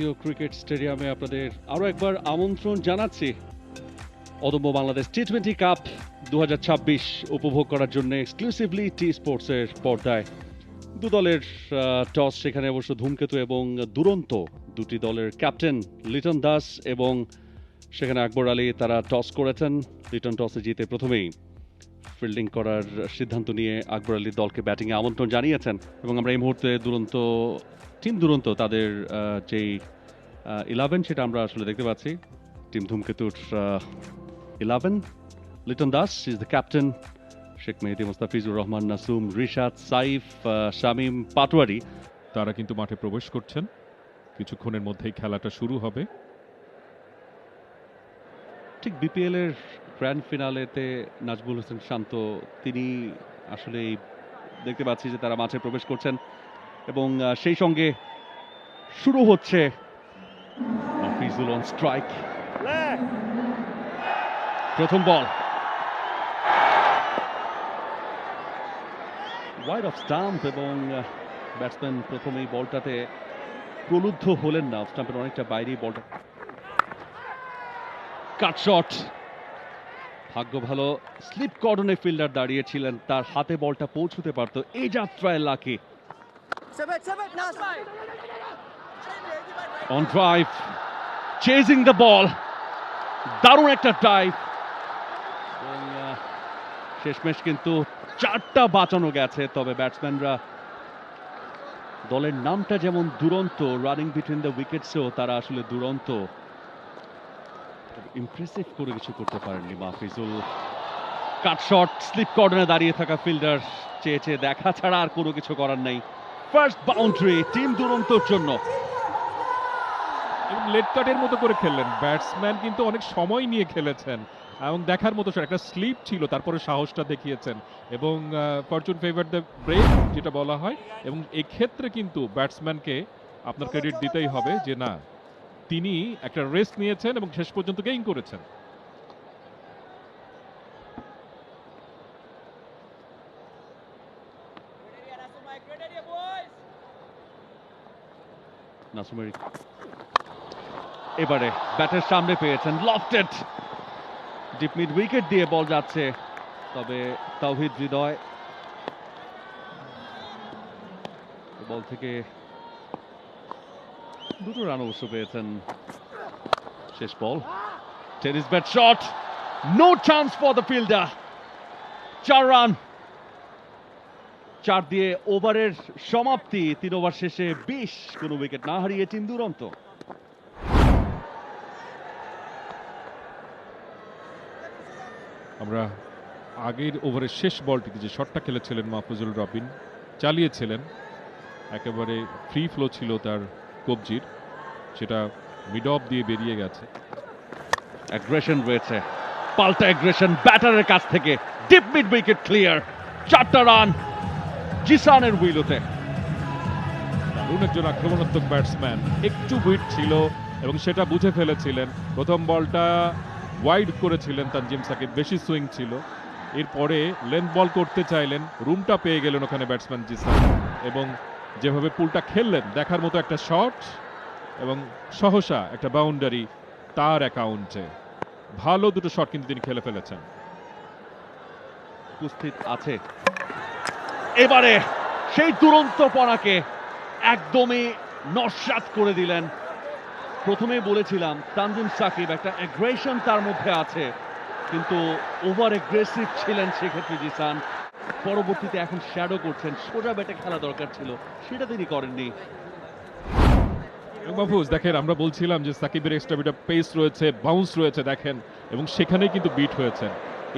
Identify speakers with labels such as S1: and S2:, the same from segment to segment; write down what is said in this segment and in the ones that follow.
S1: জাতীয় ক্রিকেট স্টেডিয়ামে আপনাদের আরও একবার আমন্ত্রণ জানাচ্ছি অদম্য বাংলাদেশ টি-20 কাপ 2026 উপভোগ করার জন্য এক্সক্লুসিভলি টি স্পোর্টসের পর্দায়। দু দলের টস, সেখানে অবশ্য ধূমকেতু এবং দুরন্ত দুটি দলের ক্যাপ্টেন লিটন দাস এবং সেখানে আকবর আলী তারা টস করেছেন। লিটন টসে জিতে প্রথমেই ফিল্ডিং করার সিদ্ধান্ত নিয়ে আকবর আলীর দলকে ব্যাটিংয়ে আমন্ত্রণ জানিয়েছেন এবং আমরা এই মুহূর্তে টিম দুরন্ত তাদের যেই 11 সেটা আমরা আসলে দেখতে পাচ্ছি। টিম ধূমকেতুর 11, Liton Das is the captain, Sheikh Mehedi Mustafizur Rahman, Nasum, Rishad, Saif, Shamim, Patwari
S2: তারা কিন্তু মাঠে প্রবেশ করছেন। কিছুক্ষণের মধ্যেই খেলাটা শুরু হবে।
S1: ঠিক বিপিএল এর গ্র্যান্ড ফিনালেতে নাজমুল হোসেন শান্ত, তিনি আসলে দেখতে পাচ্ছি যে তারা মাঠে প্রবেশ করছেন এবং সেই সঙ্গে শুরু হচ্ছে মাহফিজুল অন স্ট্রাইক। প্রথম বল ওয়াইড অফ স্টাম্প এবং ব্যাটসম্যান প্রথমেই বলটাতে প্রলুব্ধ হলেন না, স্টাম্পের অনেকটা বাইরেই বলটা। কাট শট, ভাগ্য ভালো স্লিপ কর্ডনে ফিল্ডার দাঁড়িয়েছিলেন, তার হাতে বলটা পৌঁছতে পারতো। এই যাত্রায় lucky on drive, chasing the ball, দারুণ একটা ডাইভ এবং শেষমেশ কিন্তু 4টা বাঁচানো গেছে। তবে ব্যাটসম্যানরা, দলের নামটা যেমন দুরন্ত, রানিং বিটুইন দ্য উইকেটসেও তারা আসলে দুরন্ত, ইমপ্রেসিভ করে কিছু করতে পারেননি মাহফিজুল। কাট শট, স্লিপ কর্ডনে দাঁড়িয়ে থাকা ফিল্ডার চেয়ে দেখা ছাড়া আর কোনো কিছু করার নেই। ফার্স্ট বাউন্ডারি টিম দুরন্তর জন্য।
S2: এবং লেট কাটের মতো করে খেললেন। ব্যাটসম্যান কিন্তু অনেক সময় নিয়ে খেলেছেন এবং দেখার মতো একটা স্লিপ ছিল, তারপরে সাহসটা দেখিয়েছেন এবং ফরচুন ফেভার দ্য ব্রেভ যেটা বলা হয়। এবং এক্ষেত্রে কিন্তু ব্যাটসম্যানকে আপনার ক্রেডিট দিতেই হবে যে না, তিনি একটা রেস্ট নিয়েছেন এবং শেষ পর্যন্ত গেইন করেছেন।
S1: নাসুমের এবারে ব্যাটের সামনে পেয়েছেন, লফটেড ডিপ মিড উইকেট দিয়ে বল যাচ্ছে, তবে তাওহিদ হৃদয় বল থেকে দুটো রান অবশ্য পেয়েছেন। শেষ ball, tennis bat shot, no chance for the fielder. 4 run, 4 দিয়ে ওভারের সমাপ্তি। 3 ওভার শেষে 20, কোনো উইকেট না হারিয়ে টিম দুরন্ত।
S2: আমরা আগের ওভারের শেষ বলটিতে যে শটটা খেলেছিলেন মাহফুজুল রবিন, চালিয়েছিলেন, একেবারে ফ্রি ফ্লো ছিল তার কবজির, সেটা মিড অফ দিয়ে বেরিয়ে গেছে।
S1: অ্যাগ্রেশন রয়েছে, পাল্টা অ্যাগ্রেশন ব্যাটারের কাছ থেকে, ডিপ মিড উইকেট ক্লিয়ার। 4টা রান জিসানের উইলোতে।
S2: দারুণ একজন আক্রমণাত্মক ব্যাটসম্যান, একটু উইট ছিল এবং সেটা বুঝে ফেলেছিলেন। প্রথম বলটা ওয়াইড করেছিলেন তানজিম সাকিব, বেশি সুইং ছিল। এরপরে লেন্থ বল করতে চাইলেন, রুমটা পেয়ে গেলেন ওখানে ব্যাটসম্যান জিসান এবং যেভাবে পুলটা খেললেন, দেখার মতো একটা শট এবং সহসা একটা বাউন্ডারি তার অ্যাকাউন্টে। ভালো দুটো শট কিন্তু তিনি খেলে ফেলেছেন।
S1: উপস্থিত আছে এবারে সেই দুরন্তপনাকে একদমই নস্যাৎ করে দিলেন। প্রথমে বলেছিলাম তানজিম সাকিব একটা অ্যাগ্রেশন তার মধ্যে আছে, কিন্তু ওভার অ্যাগ্রেসিভ ছিলেন সেক্ষেত্রে জিসান। পরবর্তীতে এখন শ্যাডো করছেন, সোজা ব্যাটে খেলা দরকার ছিল, সেটা তিনি করেননি।
S2: মাহফুজ দেখেন, আমরা বলছিলাম যে সাকিবের এক্সট্রা বিট পেস রয়েছে, বাউন্স রয়েছে, দেখেন, এবং সেখানেই কিন্তু বিট হয়েছেন।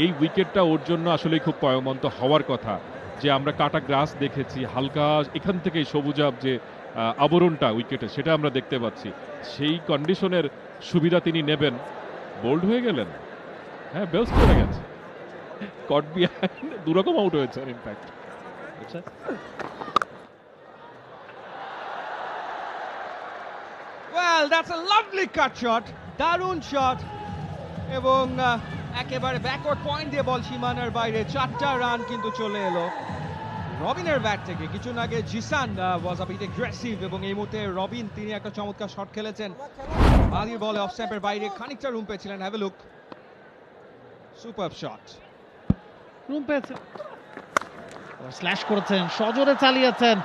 S2: এই উইকেটটা ওর জন্য আসলে খুব পয়মন্ত হওয়ার কথা। যে আমরা কাটা গ্রাস দেখেছি, হালকা এখান থেকে সবুজাব যে আবরণটা উইকেটে, সেটা আমরা দেখতে পাচ্ছি। সেই কন্ডিশনের সুবিধা তিনি নেবেন, বোল্ড হয়ে গেলেন। হ্যাঁ, বেলস পড়ে গেছে, কট বিহাইন্ড, দুরকম আউট হয়েছে ইনফ্যাক্ট।
S1: আচ্ছা,
S3: Well, that's a lovely cut shot, দারুণ শট এবং একেবারে ব্যাকওয়ার্ড পয়েন্ট দিয়ে বল সীমানার বাইরে। 4টা রান কিন্তু চলে এলো। রবিনের ব্যাট থেকে কিছুক্ষণ আগে জিসান ওয়াজ আ বিট অ্যাগ্রেসিভ এবং এই মুহূর্তে রবিন তিনি একটা চমৎকার শট খেলেছেন আলির বলে অফ স্ট্যাম্পের বাইরে খানিকটা রুম পেয়েছিলেন। Have a look, super shot.
S4: Room পেয়েছেন, স্ল্যাশ করেছেন, সজোরে চালিয়েছেন।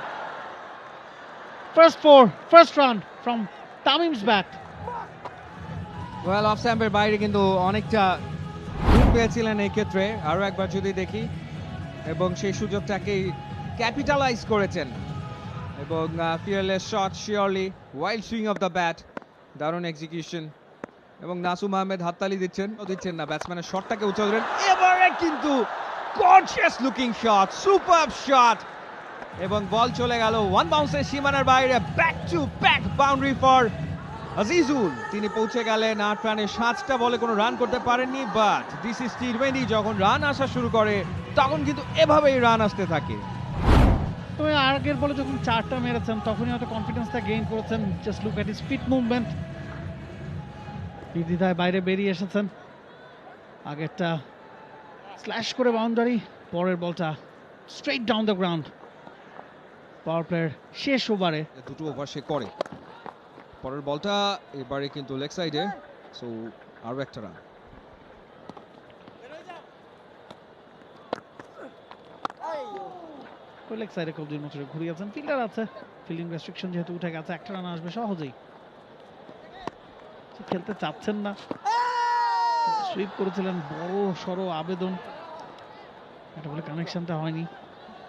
S4: First run from Tamim's bat.
S3: Well off স্ট্যাম্পের বাইরে কিন্তু অনেকটা রুম পেয়েছিলেন এই ক্ষেত্রে। আরো একবার যদি দেখি, এবং সেই সুযোগটাকেই ক্যাপিটালাইজ করেছেন এবং fearless shot surely, wild swing off the bat, দারুণ এক্সিকিউশন। এবং নাসুম আহমেদ হাততালি দিচ্ছেন না, ব্যাটসম্যানের শটটাকে উঁচু ধরেন। এবারে কিন্তু gorgeous looking shot, super shot, এবং বল চলে গেল ওয়ান বাউন্সের সীমানার বাইরে। Back to back boundary for Azizul. তিনি পৌঁছে গেলেন 8 রানে, 7টা বলে কোনো রান করতে পারেননি, বাট দিস ইজ টি20, যখন রান আসা শুরু করে তখন কিন্তু এভাবেই রান আসতে থাকে।
S4: তবে আগের বলে যখন 4টা মেরেছেন তখনই হয়তো কনফিডেন্সটা গেইন করেছেন। Just look at his speed movement, নির্দ্বিধায় বাইরে বেরিয়ে এসেছেন। আগেরটা স্ল্যাশ করে বাউন্ডারি, পরের বলটা straight down the ground. Power player শেষ ওভারে
S3: দুটো ওভার সে করে, পরের বলটা এবারে কিন্তু লেগ সাইডে, সো আরো একটা রান।
S4: লেগ সাইডে কবজির মতো ঘুরিয়েছেন, ফিল্ডার আছে, ফিল্ডিং রেস্ট্রিকশন যেহেতু উঠে গেছে, একটা রান আসবে সহজেই। খেলতে চাচ্ছেন না, সুইপ করেছিলেন, বড় সড়ো আবেদন, এটা বলে কানেকশনটা হয়নি।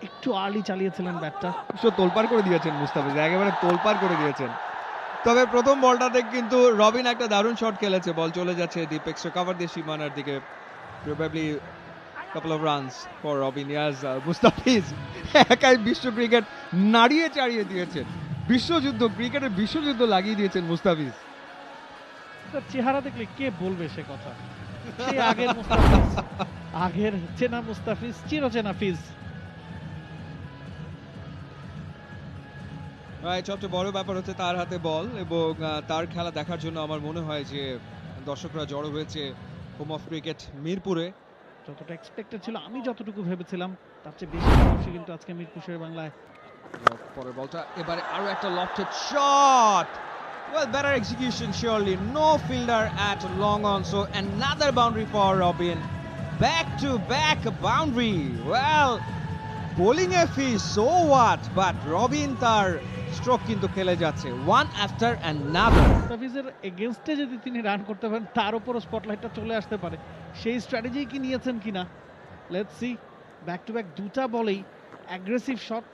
S4: একটু আর্লি চালিয়েছিলেন ব্যাটটা,
S3: তোলপার করে দিয়েছেন মুস্তাফিজ, একেবারে তোলপার করে দিয়েছেন। তবে প্রথম বলটাতে কিন্তু রবিন একটা দারুণ শট খেলেছে, বল চলে যাচ্ছে ডিপ এক্সট্রা কভার দিয়ে সীমানার দিকে। Probably couple of runs for Robin. Yes, Mustafiz একাই বিশ্ব ক্রিকেট নাড়িয়ে চাড়িয়ে দিয়েছেন, বিশ্বযুদ্ধ, ক্রিকেটের বিশ্বযুদ্ধ লাগিয়ে দিয়েছেন মুস্তাফিজ।
S4: তার চেহারা দেখলে কে বলবে সে কথা? সেই আগের মুস্তাফিজ, আগের চেনা মুস্তাফিজ, চিরচেনা ফিজ।
S3: সবচেয়ে বড় ব্যাপার হচ্ছে তার হাতে বল, এবং তার খেলা দেখার জন্য আমার মনে হয় যে দর্শকরা জড়ো হয়েছে হোম অফ ক্রিকেট মিরপুরে।
S4: যতটা এক্সপেক্টেড ছিল, আমি যতটুকু ভেবেছিলাম তার চেয়ে বেশি খুশি কিন্তু আজকে মিরপুর শের বাংলায়।
S3: পরের বলটা এবারে আরো একটা lofted shot, well better execution surely, no fielder at long on, so another boundary for Robin, back to back boundary. Well, bowling a fish, so what, but Robin তার স্ট্রোক কিন্তু খেলে যাচ্ছে one after another.
S4: মুস্তাফিজের এগেইনস্টে যদি তিনি run করতে পারেন, তার উপরও স্পটলাইটটা চলে আসতে পারে, সেই স্ট্র্যাটেজি কি নিয়েছেন কিনা, let's see. Back to back দুটা বলেই অ্যাগ্রেসিভ শট,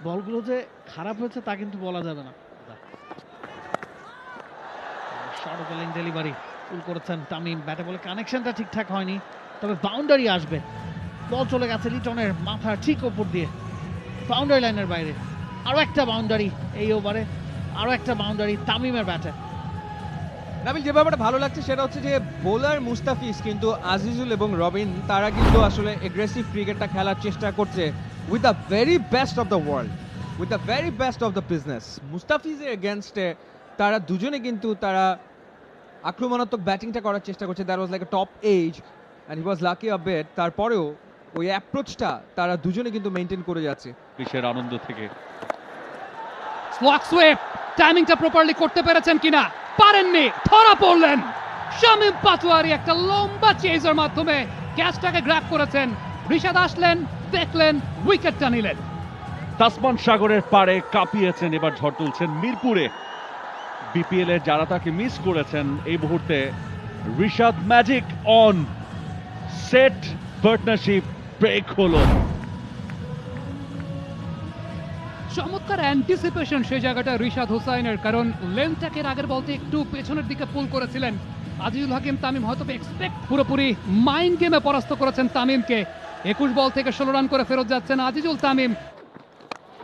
S4: বলগুলো যে খারাপ হয়েছে তা কিন্তু বলা যাবে না। শর্ট বোলিং ডেলিভারি ফুল করেছেন তামিম, ব্যাটে বলে কানেকশনটা ঠিকঠাক হয়নি, তবে বাউন্ডারি আসবে। বল চলে গেছে লিটনের মাথার ঠিক ওপর দিয়ে, বাউন্ডারি লাইনের বাইরে। আরো একটা বাউন্ডারি এই ওভারে, আরো একটা বাউন্ডারি তামিমের ব্যাটে।
S3: নাবিল, যে ব্যাপারটা ভালো লাগছে সেটা হচ্ছে যে বোলার মুস্তাফিজ কিন্তু আজিজুল এবং রবিন তারা কিন্তু আসলে এগ্রেসিভ ক্রিকেটটা খেলার চেষ্টা করছে with the very best of the world, with the very best of the business. মুস্তাফিজের এগেনস্টে তারা দুজনে কিন্তু তারা আক্রমণাত্মক ব্যাটিংটা করার চেষ্টা করছে। That was like a top edge and he was lucky a bit. তারপরেও ওই অ্যাপ্রোচটা তারা দুজনে কিন্তু মেনটেন করে যাচ্ছে
S1: বিশ্বের আনন্দ থেকে।
S5: স্লক সুইপ, টাইমিংটা প্রপারলি করতে পেরেছেন কিনা, পারেননি, ধরা পড়লেন। শামীম পাটোয়ারি একটা লম্বা চেজের মাধ্যমে ক্যাচটাকে গ্র্যাব করেছেন। রিশাদ আসলেন, দেখলেন, উইকেটটা নিলেন।
S1: তাসমান সাগরের পাড়ে কাঁপিয়েছেন, এবার ঝড় তুলছেন মিরপুরে। বিপিএল এর যারা তাকে মিস করেছেন, এই মুহূর্তে Rishad magic on, set partnership break হলো।
S5: চমৎকার অ্যান্টিসিপেশন সেই জায়গাটা রিশাদ হোসাইনের, কারণ লেন্থটাকে আগের বলতে একটু পেছনের দিকে পুল করেছিলেন আজিজুল হাকিম তামিম। হয়তো এক্সপেক্ট পুরোপুরি মাইন্ড গেমে পরাস্ত করেছেন তামিমকে। 21 বল থেকে 16 রান করে ফেরত যাচ্ছেন আজিজুল তামিম।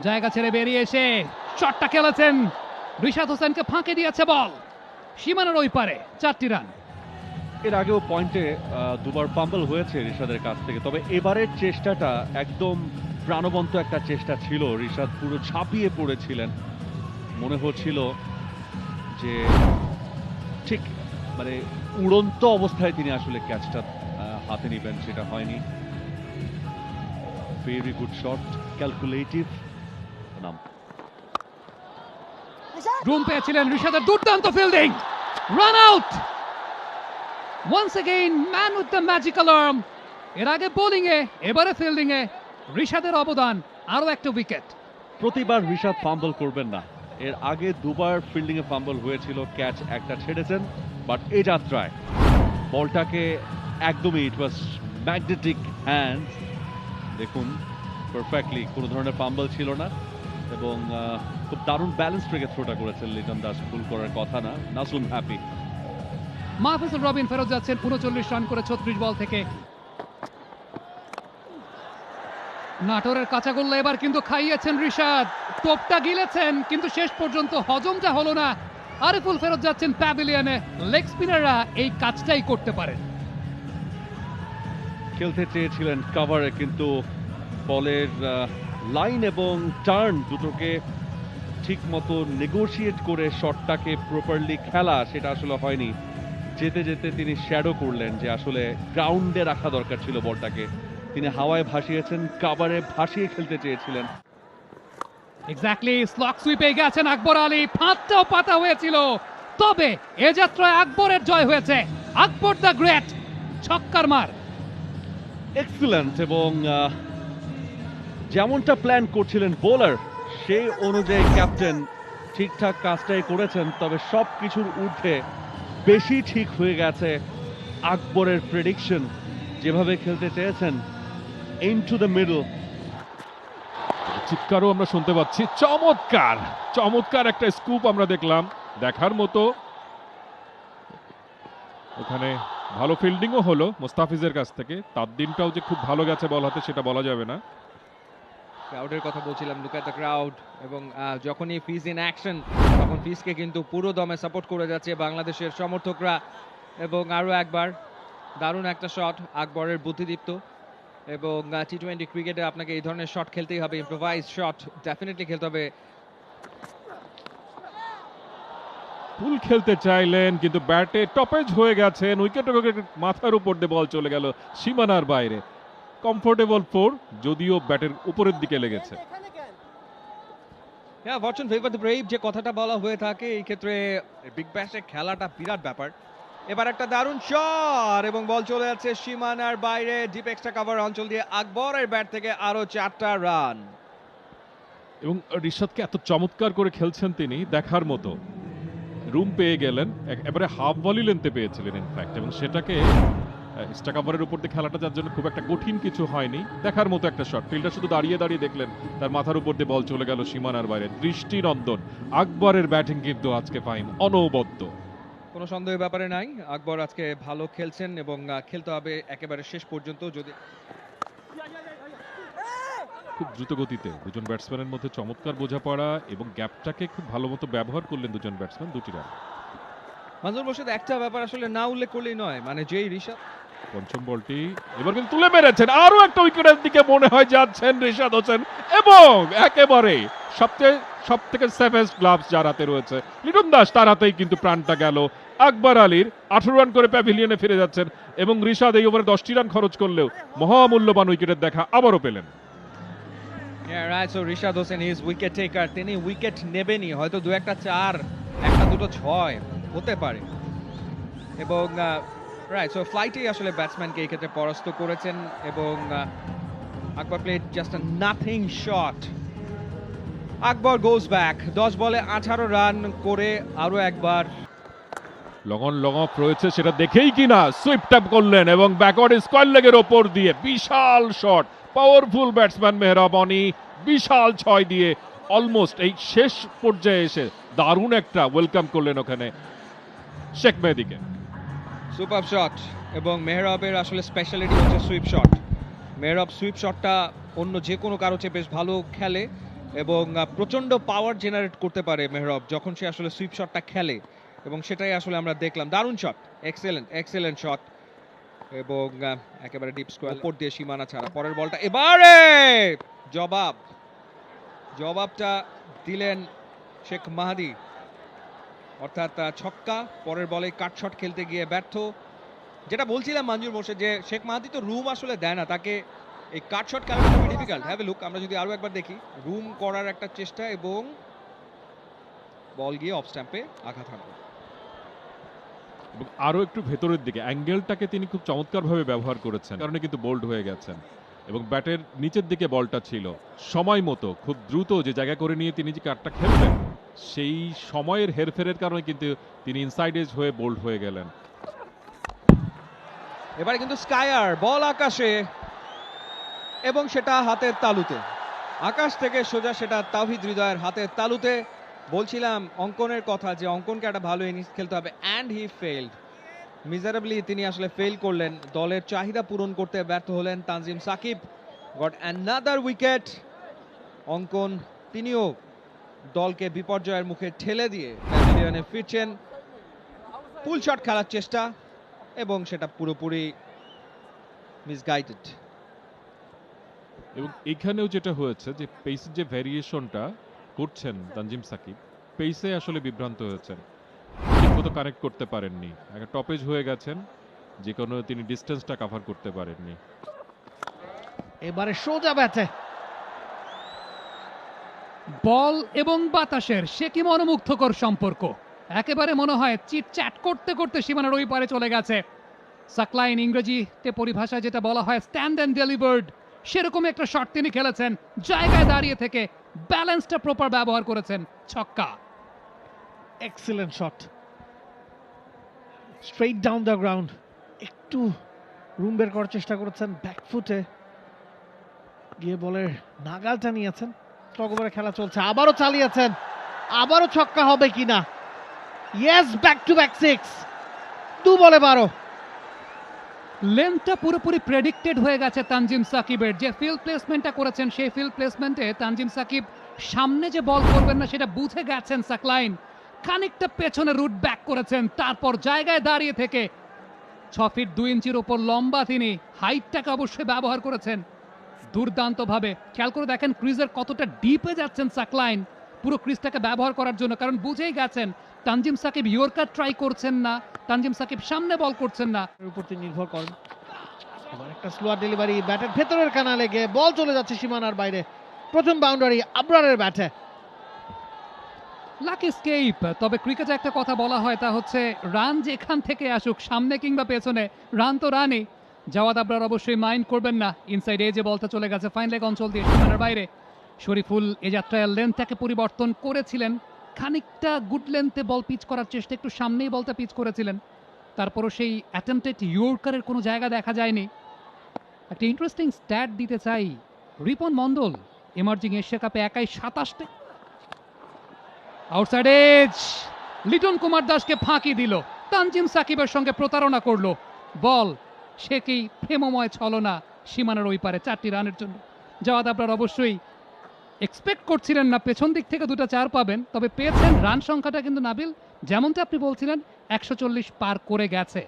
S5: জায়গা ছেড়ে বেরিয়ে এসে শটটা খেলেছেন, রিশাদ হোসেনকে ফাঁকে দিয়েছে বল, সীমানার ওই পারে 4টি রান।
S1: এর আগেও পয়েন্টে দুবার ফাম্বল হয়েছে রিশাদের কাছ থেকে, তবে এবারের চেষ্টাটা একদম প্রাণবন্ত একটা চেষ্টা ছিল। রিশাদ পুরো ঝাঁপিয়ে পড়েছিলেন, মনে হচ্ছিল যে ঠিক মানে উড়ন্ত অবস্থায় তিনি আসলে ক্যাচটা হাতে নেবেন, সেটা হয়নি। ভেরি গুড শট, ক্যালকুলেটিভ নাম।
S5: রুম পেয়েছিলেন ঋষাদের দুর্দান্ত fielding, run out. Once again man with the magical arm. এর আগে বোলিং এ, এবারে ফিল্ডিং এ ঋষাদের অবদান, আরো একটা উইকেট।
S1: প্রতিবার ঋষাদ ফাম্বল করবেন না, এর আগে দুবার ফিল্ডিং এ ফাম্বল হয়েছিল, ক্যাচ একটা ছেড়েছেন, বাট এই যাত্রায় বলটাকে একদমই ইট ওয়াজ ম্যাগনেটিক হ্যান্ড। দেখুন পারফেক্টলি, কোনো ধরনের ফাম্বল ছিল না এবং খুব দারুণ ব্যালেন্স রেখে থ্রোটা করেছেন লিটন দাস, ভুল করার কথা না। নাসুম হ্যাপি।
S5: মাহফুজুর রবিন ফেরত যাচ্ছেন 39 রান করে 36 বল থেকে। নাটোরের কাঁচা গোল্লা এবার কিন্তু খাইয়েছেন ঋষাদ, টোপটা গিলেছেন কিন্তু শেষ পর্যন্ত হজমটা হলো না। আরিফুল ফেরত যাচ্ছেন প্যাভিলিয়নে। লেগ স্পিনাররা এই কাজটাই করতে পারেন।
S1: খেলতে চেয়েছিলেন কাভারে, কিন্তু বলের লাইন এবং টার্ন দুটোকে ঠিক মতো নেগোশিয়েট করে শটটাকে প্রপারলি খেলা, সেটা আসলে হয়নি। যেতে যেতে তিনি শ্যাডো করলেন যে আসলে গ্রাউন্ডে রাখা দরকার ছিল বলটাকে, তিনি হাওয়ায় ভাসিয়েছেন, কাভারে ভাসিয়ে খেলতে চেয়েছিলেন।
S5: এক্স্যাক্টলি, স্লক সুইপে গেছেন আকবর আলী, ফাঁদটাও পাতা হয়েছিল, তবে এ যাত্রায় আকবরের জয় হয়েছে। আকবর দ্য গ্রেট, ছক্কার মার।
S1: এক্সিলেন্ট, এবং যেমনটা প্ল্যান করছিলেন বোলার, সেই অনুযায়ী ক্যাপ্টেন ঠিকঠাক কাজটাই করেছেন, তবে সব কিছুর ঊর্ধ্বে বেশি ঠিক হয়ে গেছে আকবরের প্রেডিকশন, যেভাবে খেলতে চেয়েছেন ইনটু দ্য মিডল।
S2: চিৎকারও আমরা শুনতে পাচ্ছি। চমৎকার চমৎকার একটা স্কুপ আমরা দেখলাম, দেখার মতো। ওখানে ভালো ফিল্ডিংও হলো মুস্তাফিজের কাছ থেকে। তার দিনটাও যে খুব ভালো গেছে বল হাতে, সেটা বলা যাবে না।
S3: ক্রাউডের কথা বলছিলাম, লুক এট দ্য ক্রাউড। এবং যখনই ফিজ ইন অ্যাকশন, তখন ফিজকে কিন্তু পুরো দমে সাপোর্ট করে যাচ্ছে বাংলাদেশের সমর্থকরা। এবং আরও একবার দারুণ একটা শট আকবরের, বুদ্ধিদীপ্ত। এবং টি-20 ক্রিকেটে আপনাকে এই ধরনের শট খেলতেই হবে, ইম্প্রোভাইজ শট ডেফিনেটলি খেলতে হবে।
S2: ফুল খেলতে চাইলেন কিন্তু ব্যাটে টপেজ হয়ে গেছেন, উইকেটে মাথার উপর দিয়ে বল চলে গেল সীমানার বাইরে। কমফোর্টেবল 4, যদিও ব্যাটের উপরের দিকে লেগেছে।
S3: হ্যাঁ, ফরচুন ফেভার দ্য ব্রেভ যে কথাটা বলা হয়ে থাকে, এই ক্ষেত্রে বিগ ব্যাশে খেলাটা বিরাট ব্যাপার। এবার একটা দারুণ শট এবং বল চলে যাচ্ছে সীমানার বাইরে, ডিপ এক্সট্রা কভার অঞ্চল দিয়ে আকবরের ব্যাট থেকে আরো 4টা রান।
S2: এবং ঋষাদকে এত চমৎকার করে খেলছেন তিনি, দেখার মতো। রুম পেয়ে গেলেন, এবারে হাফ ভলি লেন্থে পেয়েছিলেন ইনফ্যাক্ট, এবং সেটাকে এক্সট্রা কাভারের উপর দিয়ে খেলাটা যার জন্য খুব একটা কঠিন কিছু হয়নি। দেখার মতো একটা শট, ফিল্ডার শুধু দাঁড়িয়ে দাঁড়িয়ে দেখলেন, তার মাথার উপর দিয়ে বল চলে গেল সীমানার বাইরে। দৃষ্টিনন্দন আকবরের ব্যাটিং কিন্তু আজকে ফাইন, অনবদ্য।
S3: কোনো সন্দেহের ব্যাপারে নাই, আকবর আজকে ভালো খেলছেন এবং খেলতে হবে একেবারে শেষ পর্যন্ত। যদি
S2: খুব দ্রুত গতিতে দুজন ব্যাটসম্যানের মধ্যে চমৎকার বোঝাপড়া এবং গ্যাপটাকে খুব ভালো মতো ব্যবহার করলেন দুজন ব্যাটসম্যান, 2টি রান।
S3: মঞ্জুর মোর্শেদ, একটা ব্যাপার আসলে না উল্লেখ করলেই নয়, মানে যেই ঋষাদ
S2: পঞ্চম বলটি এবার কিন্তু তুলে মেরেছেন, আরো একটা উইকেটের দিকে মনে হয় যাচ্ছেন রিশাদ হোসেন, এবং একেবারে সবথেকে সেফেস্ট গ্লাভস যার হাতে রয়েছে লিটন দাস, তার হাতেই কিন্তু প্রাণটা গেল আকবর আলীর। 18 রান করে প্যাভিলিয়নে ফিরে যাচ্ছেন, এবং ঋষাদ এই ওভারে 10টি রান খরচ করলেও মহামূল্যবান উইকেটের দেখা আবারও পেলেন।
S3: Rishad Hossain is wicket taker, তিনি উইকেট নেবেনই, হয়তো 2-1 4, 1-2 6 হতে পারে। এবং ফ্লাইটেই আসলে ব্যাটসম্যানকে এই ক্ষেত্রে পরাস্ত করেছেন, এবং Akbar played just a nothing shot. Akbar goes back, 10 বলে 18 রান করে আরো একবার।
S2: লং অফ রয়েছে, সেটা দেখেই কিনা সুইপ ট্যাপ করলেন এবং ব্যাকওয়ার্ড স্কোয়ার লেগের ওপর দিয়ে বিশাল শট। পাওয়ারফুল ব্যাটসম্যান মেহরাব অনি বিশাল 6 দিয়ে অলমোস্ট এই শেষ পর্যায়ে এসে দারুণ একটা ওয়েলকাম করলেন ওখানে শেখ মেহেদীকে।
S3: সুপার শট, এবং মেহরাবের আসলে স্পেশালিটি হচ্ছে সুইপ শট। মেহরাব সুইপ শটটা অন্য যে কোনো কারো চেয়ে বেশ ভালো খেলে, এবং প্রচন্ড পাওয়ার জেনারেট করতে পারে মেহরাব যখন সে আসলে সুইপ শটটা খেলে, এবং সেটাই আসলে আমরা দেখলাম। দারুণ শট, এক্সেলেন্ট শট, এবং একেবারে ডিপ স্কোয়ার উপর দিয়ে সীমানা ছাড়া। পরের বলটা এবারে জবাবটা দিলেন শেখ মাহাদি, অর্থাৎ ছক্কা। পরের বলে কাট শট খেলতে গিয়ে ব্যর্থ। যেটা বলছিলাম মঞ্জুর মোর্শেদ, যে শেখ মাহাদি তো রুম আসলে দেয় না, তাকে এই কাট শট খেলাটা খুবই ডিফিকাল্ট। হ্যাভ এ লুক, আমরা যদি আরো একবার দেখি, রুম করার একটা চেষ্টা এবং বল গিয়ে অফ স্ট্যাম্পে আঘাত হানবে।
S2: এবং আরো একটু ভেতরের দিকে অ্যাঙ্গেলটাকে তিনি খুব চমৎকারভাবে ব্যবহার করেছেন, কারণে কিন্তু বোল্ড হয়ে গেছেন। এবং ব্যাটের নিচের দিকে বলটা ছিল, সময় মতো খুব দ্রুত যে জায়গা করে নিয়ে তিনি যে কাটটা খেলবেন, সেই সময়ের হেরফেরের কারণে কিন্তু তিনি ইনসাইড এজ হয়ে বোল্ড হয়ে গেলেন।
S3: এবারে কিন্তু স্কায়ার বল আকাশে এবং সেটা হাতের তালুতে, আকাশ থেকে সোজা সেটা তাওহিদ হৃদয়ের হাতের তালুতে। বলছিলাম অঙ্কনের কথা যে অঙ্কনকে একটা ভালো ইনিংস খেলতে হবে, অ্যান্ড হি ফেইলড মিজারেবলি। তিনি আসলে ফেল করলেন, দলের চাহিদা পূরণ করতে ব্যর্থ হলেন। Tanzim Sakib got another wicket. Ankon তিনিও দলকে বিপর্যয়ের মুখে ঠেলে দিয়ে প্যাভিলিয়নে ফিরছেন। পুল শট খেলার চেষ্টা এবং সেটা পুরোপুরি মিসগাইডেড।
S2: এবং এখানেও যেটা হয়েছে যে পেসের যে ভ্যারিয়েশনটা করছেন তানজিম সাকিব, পেসে আসলে বিভ্রান্ত হয়েছেন, ঠিকমতো কানেক্ট করতে পারেননি, একটা টপেজ হয়ে গেছেন, যে কোনো তিনি ডিস্টেন্সটা কভার করতে পারেননি।
S4: এবারে সোজা ব্যাটে
S5: বল এবং বাতাসের সে কি মনোমুগ্ধকর সম্পর্ক, একেবারে মনে হয় চিট চ্যাট করতে করতে সীমানার ওই পারে চলে গেছে। সাকলাইন ইংরেজিতে পরিভাষায় যেটা বলা হয় স্ট্যান্ড অ্যান্ড ডেলিভার্ড, সেরকম একটা শট তিনি খেলেছেন, জায়গায় দাঁড়িয়ে থেকে ব্যালেন্সটা প্রপার ব্যবহার করেছেন, ছক্কা।
S4: Excellent shot, straight down the ground. একটু রুম বের করার চেষ্টা করেছেন, ব্যাকফুটে গিয়ে বলের নাগালটা নিয়েছেন। স্টক ওভারে খেলা চলছে, আবারও চালিয়েছেন, আবারও ছক্কা হবে কিনা। ইয়েস, ব্যাক টু ব্যাক 6, 2 বলে 12।
S5: লেন্থটা পুরোপুরি প্রেডিক্টেড হয়ে গেছে তানজিম সাকিবের। যে ফিল্ড প্লেসমেন্টটা করেছেন সেই ফিল্ড প্লেসমেন্টে তানজিম সাকিব সামনে যে বল করবেন না সেটা বুঝে গেছেন সাকলাইন। খানিকটা পেছনে রুট ব্যাক করেছেন, তারপর জায়গায় দাঁড়িয়ে থেকে 6 ফিট 2 ইঞ্চির ওপর লম্বা তিনি, হাইটটাকে অবশ্যই ব্যবহার করেছেন দুর্দান্তভাবে। খেয়াল করে দেখেন ক্রিজের কতটা ডিপে যাচ্ছেন সাকলাইন পুরো ক্রিজটাকে ব্যবহার করার জন্য, কারণ বুঝেই গেছেন তানজিম সাকিব ইয়র্কার ট্রাই করছেন না, তানজিম সাকিব সামনে বল করছেন না।
S4: এর উপর তিনি নির্ভর করেন। এবার একটা স্লোয়ার ডেলিভারি, ব্যাটের ভেতরের কানালে গিয়ে বল চলে যাচ্ছে সীমানার বাইরে। প্রথম বাউন্ডারি আবরারের ব্যাটে।
S5: Lucky escape. তবে ক্রিকেটে একটা কথা বলা হয়, তা হচ্ছে রান যেখান থেকে আসুক, সামনে কিংবা পেছনে, রান তো রানই। জাওয়াদ আবরার অবশ্যই মাইন্ড করবেন না, ইনসাইড এজে বলটা চলে গেছে ফাইন লেগ অঞ্চল দিয়ে সীমানার বাইরে। শরীফুল এ যাত্রায় লেন্থটাকে পরিবর্তন করেছিলেন, খানিকটা গুড লেন্থে বল পিচ করার চেষ্টা, একটু সামনেই বলটা পিচ করেছিলেন, তারপরও সেই অ্যাটেম্পটেড ইয়র্কারের কোনো জায়গা দেখা যায়নি। একটা ইন্টারেস্টিং স্ট্যাট দিতে চাই, রিপন মন্ডল এমার্জিং এশিয়া কাপে একাই 27টে আউটসাইড এজ, লিটন কুমার দাসকে ফাঁকি দিল, তানজিম সাকিবের সঙ্গে প্রতারণা করলো, বল সে কি প্রেমময় ছলনা সীমানার ওই পারে 4টি রানের জন্য। জাওয়াদ আবরার অবশ্যই এক্সপেক্ট করছিলেন না পেছন দিক থেকে 2টা 4 পাবেন, তবে পেয়েছেন। রান সংখ্যাটা কিন্তু নাবিল যেমনটা আপনি বলছিলেন 140 পার করে গেছে।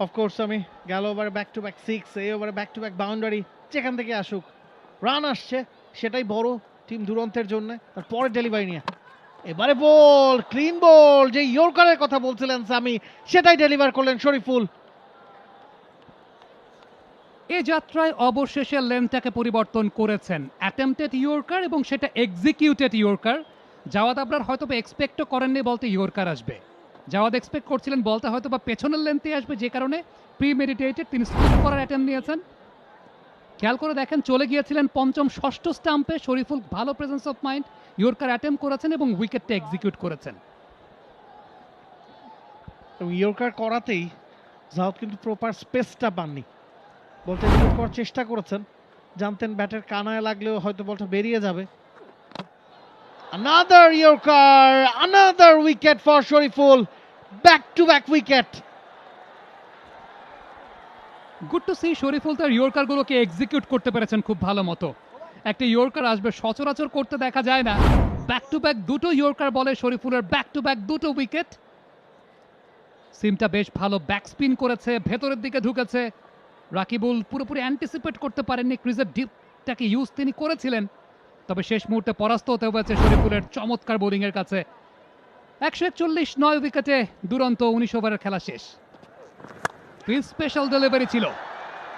S4: অফকোর্স আমি গেল ওভারে ব্যাক টু ব্যাক 6, এই ওভারে ব্যাক টু ব্যাক বাউন্ডারি, যেখান থেকে আসুক রান আসছে সেটাই বড় টিম দুরন্তের জন্য। তারপরে ডেলিভারি নিয়ে এবারে বল, ক্লিন বল, যে ইয়র্কারের কথা বলছিলেন সামি, সেটাই ডেলিভার করলেন শরীফুল।
S5: এ যাত্রায় অবশেষে লেন্থটাকে পরিবর্তন করেছেন, অ্যাটেম্পটেড ইয়র্কার এবং সেটা এক্সিকিউটেড ইয়র্কার। জাওয়াদ আবরার হয়তো বা এক্সপেক্টও করেননি বলতে ইয়র্কার আসবে, জাওয়াদ এক্সপেক্ট করছিলেন বলটা হয়তো বা পেছনের লেন্থে আসবে, যে কারণে প্রিমেডিটেটেড তিনি স্কুপ করার অ্যাটেম্প নিয়েছেন। খেয়াল করে দেখেন চলে গিয়েছিলেন পঞ্চম ষষ্ঠ স্টাম্পে, শরীফুল ভালো presence of mind, yorker attempt করেছেন এবং উইকেটটা এক্সিকিউট করেছেন।
S4: ইয়র্কার করাতেই জাওয়াদ কিন্তু প্রপার স্পেসটা পাননি, বলতে রিলিজ করার চেষ্টা করেছেন, জানতেন ব্যাটের কানায় লাগলেও হয়তো বলটা বেরিয়ে যাবে। Another Yorker, another wicket for Shariful, back to back wicket.
S5: Good to see Shoriful তার ইয়র্কারগুলোকে এক্সিকিউট করতে পেরেছেন খুব ভালো মতো। একটা ইয়র্কার আসবে সচরাচর করতে দেখা যায় না, ব্যাক টু ব্যাক 2টো ইয়র্কার বলে শরীফুলের, ব্যাক টু ব্যাক 2টো উইকেট। সিমটা বেশ ভালো ব্যাক স্পিন করেছে, ভেতরের দিকে ঢুকেছে, রাকিবুল পুরোপুরি অ্যান্টিসিপেট করতে পারেননি, ক্রিজের ডিপটাকে ইউজ তিনি করেছিলেন, তবে শেষ মুহূর্তে পরাস্ত হতে হয়েছে শরীফুলের চমৎকার বোলিংয়ের কাছে। 141 9 উইকেটে দুরন্ত 19 ওভারের খেলা শেষ। স্পেশাল ডেলিভারি ছিল,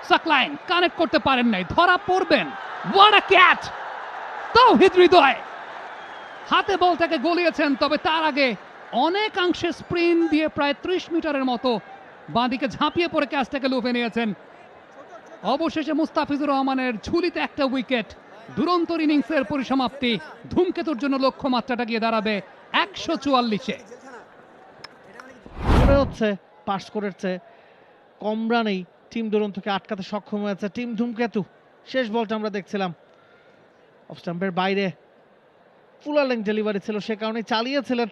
S5: সাকলাইন কানেক্ট করতে পারেন নাই, ধরা পড়বেন। What a catch! Towhid Hridoy হাতে বলটাকে গলিয়েছেন, তবে তার আগে অনেকাংশে স্প্রিন দিয়ে প্রায় 30 মিটারের মতো বাঁদিকে ঝাঁপিয়ে পড়ে ক্যাচটাকে লুফে নিয়েছেন। অবশেষে মুস্তাফিজুর রহমানের ঝুলিতে একটা উইকেট, দুরন্তর ইনিংসের পরিসমাপ্তি। ধূমকেতুর জন্য লক্ষ্যমাত্রাটা গিয়ে দাঁড়াবে 144-এ।
S4: মনে হচ্ছে পাস করেছে কম রানেই টিম দুরন্তকে আটকাতে সক্ষম হয়েছে টিম ধূমকেতু। শেষ বলটা আমরা দেখছিলাম অফ স্টাম্পের বাইরে, ফুলার লেন্থ ডেলিভারি ছিল, সে কারণে চালিয়েছিলেন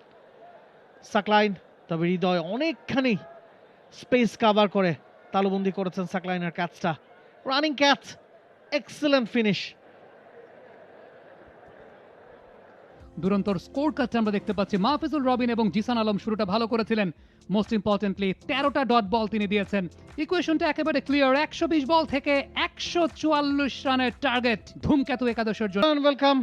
S4: সাকলাইন। তবে হৃদয় অনেকখানি স্পেস কভার করে তালুবন্দি করেছেন সাকলাইনের ক্যাচটা। Running catch, excellent finish.
S5: দুরন্তর স্কোর কার্ডটা আমরা দেখতে পাচ্ছি। মাহফিজুল রবিন এবং জিসান আলম শুরুটা ভালো করেছিলেন। মোস্ট ইম্পর্টেন্টলি 13টা ডট বল তিনি দিয়েছেন। ইকুয়েশনটা একেবারে ক্লিয়ার। 120 বল থেকে 144 রানের টার্গেট ধূমকেতু একাদশের জন্য।
S4: ওয়েলকাম,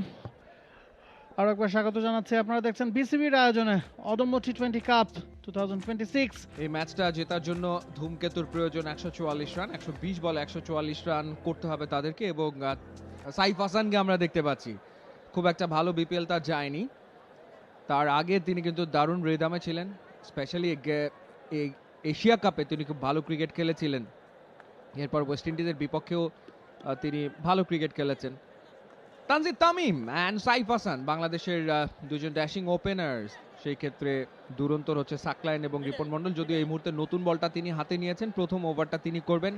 S4: আরো একবার স্বাগত জানাচ্ছি। আপনারা দেখছেন বিসিবির আয়োজনে অদম্য টি20 কাপ 2026।
S3: এই ম্যাচটা জেতার জন্য ধূমকেতুর প্রয়োজন 144 রান। 120 বলে 144 রান করতে হবে তাদেরকে, এবং সাইফ হাসানকে আমরা দেখতে পাচ্ছি খুব একটা ভালো বিপিএল তার যায়নি। তার আগে তিনি কিন্তু দারুণ রিদমে ছিলেন, স্পেশালি এই এশিয়া কাপে তিনি খুব ভালো ক্রিকেট খেলেছিলেন। এরপর ওয়েস্ট ইন্ডিজের বিপক্ষেও তিনি ভালো ক্রিকেট খেলেছেন। তানজিদ তামিম অ্যান্ড সাইফ হাসান বাংলাদেশের দুজন ড্যাশিং ওপেনার্স। সেই ক্ষেত্রে দুরন্তর হচ্ছে সাকলাইন এবং রিপন মন্ডল। যদিও এই মুহূর্তে নতুন বলটা তিনি হাতে নিয়েছেন, প্রথম ওভারটা তিনি করবেন।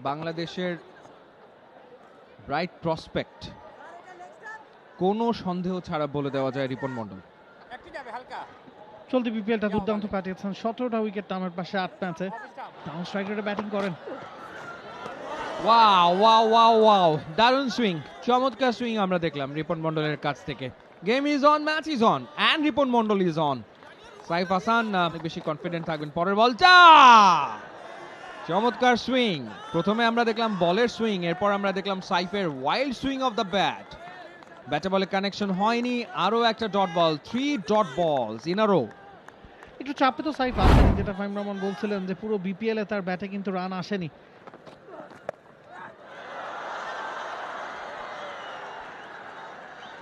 S3: বাংলাদেশের ব্রাইট প্রসপেক্ট, কোনো সন্দেহ ছাড়া বলে দেওয়া যায় রিপন মন্ডল।
S4: চলতি বিপিএলটা দুর্দান্ত কাটিয়েছেন, 17টা উইকেট নামের পাশে 8 ম্যাচে। ডাউন স্ট্রাইক রেটে ব্যাটিং করেন।
S3: ওয়াও ওয়াও ওয়াও ওয়াও, দারুণ সুইং, চমৎকার সুইং আমরা দেখলাম রিপন মন্ডলের কাছ থেকে। Game is on, match is on, and Ripon Mondal is on. Saif Hasan বেশি কনফিডেন্ট থাকবেন। পরের বলটা চমৎকার সুইং। প্রথমে আমরা দেখলাম বলের সুইং, এরপর আমরা দেখলাম সাইফের wild swing off the bat. ব্যাটে বলে কানেকশন হয়নি, আরো একটা dot ball, 3 dot balls in a row.
S4: একটু চাপে তো সাইফ আছেন, যেটা ফাহিম রহমান বলছিলেন যে পুরো বিপিএল এ তার ব্যাটে কিন্তু রান আসেনি।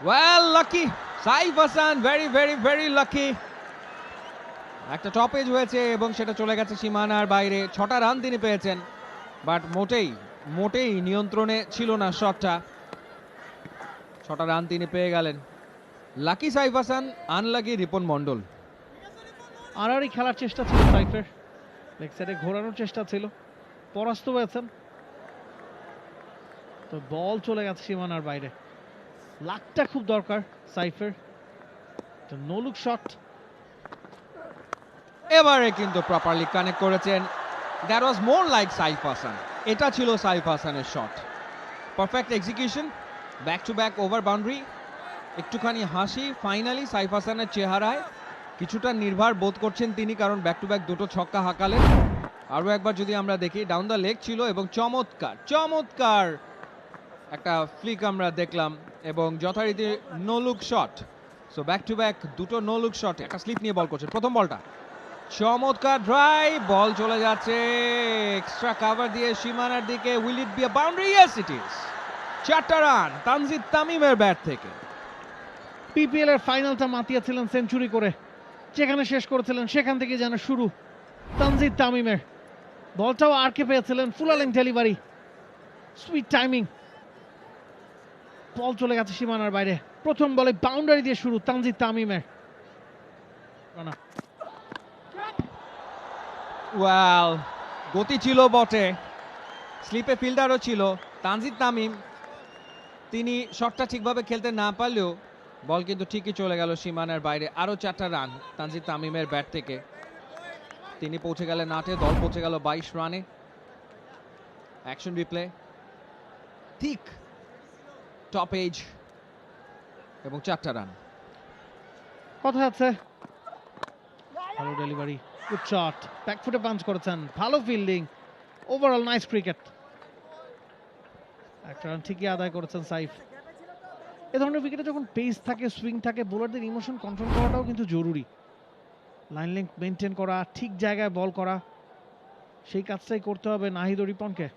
S3: Well lucky Saif Hasan, very very very lucky. একটা টপ এজ হয়েছে এবং সেটা চলে গেছে সীমানার বাইরে। 6টা রান তিনি পেয়েছেন, বাট মোটেই নিয়ন্ত্রণে ছিল না শটটা। 6টা রান তিনি পেয়ে গেলেন। Lucky Saif Hasan, unlucky Ripon Mondal.
S4: আড়াআড়ি খেলার চেষ্টা ছিল সাইফের, লেগ সাইডে ঘোরানোর চেষ্টা ছিল, পরাস্ত হয়েছেন। তো বল চলে গেছে সীমানার বাইরে। লাকটা খুব দরকার সাইফের। No look shot.
S3: এবারে কিন্তু প্রপারলি কানেক্ট করেছেন। That was more like Saif Hasan. এটা ছিল সাইফ হাসানের shot. Perfect execution, back to back over boundary. একটুখানি হাসি ফাইনালি সাইফ হাসানের চেহারায়। কিছুটা নির্ভর বোধ করছেন তিনি, কারণ ব্যাক টু ব্যাক দুটো ছক্কা হাঁকালেন। আরও একবার যদি আমরা দেখি, ডাউন দ্য লেগ ছিল এবং চমৎকার একটা ফ্লিক আমরা দেখলাম, এবং যথারীতি no look shot. So back to back দুটো নো লুক শট। একটা স্লিপ নিয়ে বল করছেন। প্রথম বলটা চমৎকার ড্রাইভ, বল চলে যাচ্ছে এক্সট্রা কভার দিয়ে সীমানার দিকে। Will it be a boundary? Yes it is. 4টা রান তানজিদ তামিমের ব্যাট থেকে।
S4: বিপিএল এর ফাইনালটা মাতিয়েছিলেন সেঞ্চুরি করে, যেখানে শেষ করেছিলেন সেখান থেকে যেন শুরু তানজিদ তামিমের। বলটাও আরকে পেয়েছিলেন, fuller length delivery, sweet timing. Ball চলে গেছে সীমানার বাইরে। প্রথম বলে বাউন্ডারি দিয়ে শুরু তানজিদ তামিমের।
S3: ওয়েল, গতি ছিল বটে, স্লিপে ফিল্ডারও ছিল তানজিদ তামিম। তিনি শটটা ঠিকভাবে খেলতে না পারলেও বল কিন্তু ঠিকই চলে গেল সীমানার বাইরে। আরো 4টা রান তানজিদ তামিমের ব্যাট থেকে। তিনি পৌঁছে গেলেন 8-এ, দল পৌঁছে গেল 22 রানে। অ্যাকশন রিপ্লে, ঠিক টপ এজ এবং 4টা রান।
S4: কথা আছে, ভালো ডেলিভারি, গুড শট, ব্যাকফুটে পাঞ্চ করেছেন, ভালো ফিল্ডিং, ওভারঅল নাইস ক্রিকেট। একটা রান ঠিকই আদায় করেছেন সাইফ। এ ধরনের উইকেটে যখন পেস থাকে, সুইং থাকে, বোলারদের ইমোশন কন্ট্রোল করাটাও কিন্তু জরুরি। লাইন লেন্থ মেনটেন করা, ঠিক জায়গায় বল করা, সেই কাজটাই করতে হবে নাহিদ ও রিপনকে।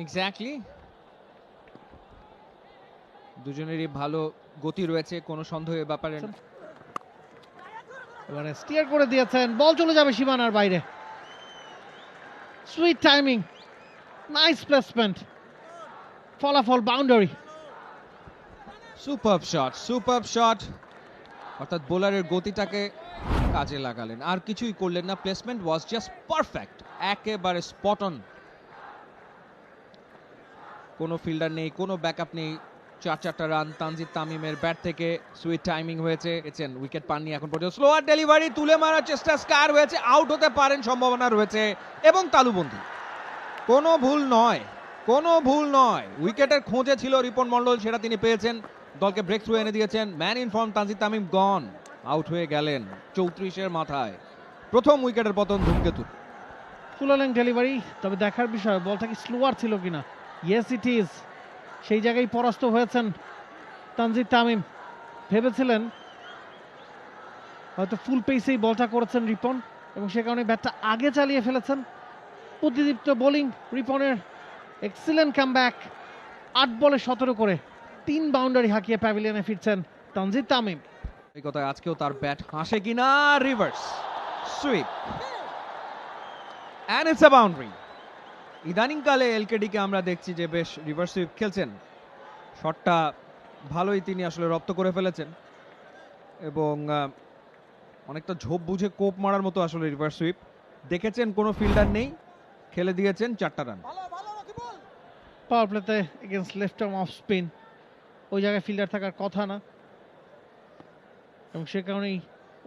S3: এক্স্যাক্টলি, দুজনেরই ভালো গতি রয়েছে, কোনো সন্দেহ এ ব্যাপারে না।
S4: এবারে স্টিয়ার করে দিয়েছেন, বল চলে যাবে সীমানার বাইরে। সুইট টাইমিং, নাইস প্লেসমেন্ট, ফলাফল বাউন্ডারি।
S3: সুপারব শট, অর্থাৎ বোলারের গতিটাকে কাজে লাগালেন, আর কিছুই করলেন না। প্লেসমেন্ট ওয়াজ জাস্ট পারফেক্ট, একেবারে স্পট অন। কোনো ফিল্ডার নেই, কোনো ব্যাকআপ নেই। 4 রান তানজিদ তামিমের ব্যাট থেকে, সুইট টাইমিং হয়েছে। উইকেট পাননি এখন পর্যন্ত। স্লোয়ার ডেলিভারি, তুলে মারার চেষ্টা, স্কার হয়েছে, আউট হতে পারেন, সম্ভাবনা রয়েছে, এবং তালুবন্দী। কোনো ভুল নয়, কোনো ভুল নয়। উইকেটের খোঁজে ছিল রিপন মন্ডল, সেটা তিনি পেয়েছেন, দলকে ব্রেক থ্রু এনে দিয়েছেন। Man in form Tanzid Tamim gone, out হয়ে গেলেন 34-এর মাথায়। প্রথম উইকেটের পতন ধূমকেতুর।
S4: ফুল লেন্থ ডেলিভারি, তবে দেখার বিষয় বলটা কি স্লোয়ার ছিল কিনা। ইয়েস ইট ইজ, সেই জায়গায় পরাস্ত হয়েছেন তানজিদ তামিম। ভেবেছিলেন হয়তো ফুল পেসেই বলটা করেছেন রিপন, এবং সে কারণে ব্যাটটা আগে চালিয়ে ফেলেছেন। বুদ্ধিদীপ্ত বোলিং রিপনের, এক্সিলেন্ট কামব্যাক। 8 বলে 17 করে 3 বাউন্ডারি হাঁকিয়ে প্যাভিলিয়নে ফিরছেন তানজিদ তামিম।
S3: এই কথায় আজকেও তার ব্যাট হাসে কিনা। Reverse sweep, and it's a boundary. ইদানিংকালে এলকেডি কে আমরা দেখছি যে বেশ রিভার্স সুইপ খেলছেন। শটটা ভালোই তিনি আসলে রপ্ত করে ফেলেছেন, এবং অনেকটা ঝোপ বুঝে কোপ মারার মতো আসলে রিভার্স সুইপ। দেখেছেন কোনো ফিল্ডার নেই, খেলে দিয়েছেন 4টা রান।
S4: পাওয়ার প্লেতে against left arm off spin, ওই জায়গায় ফিল্ডার থাকার কথা না, এবং সে কারণেই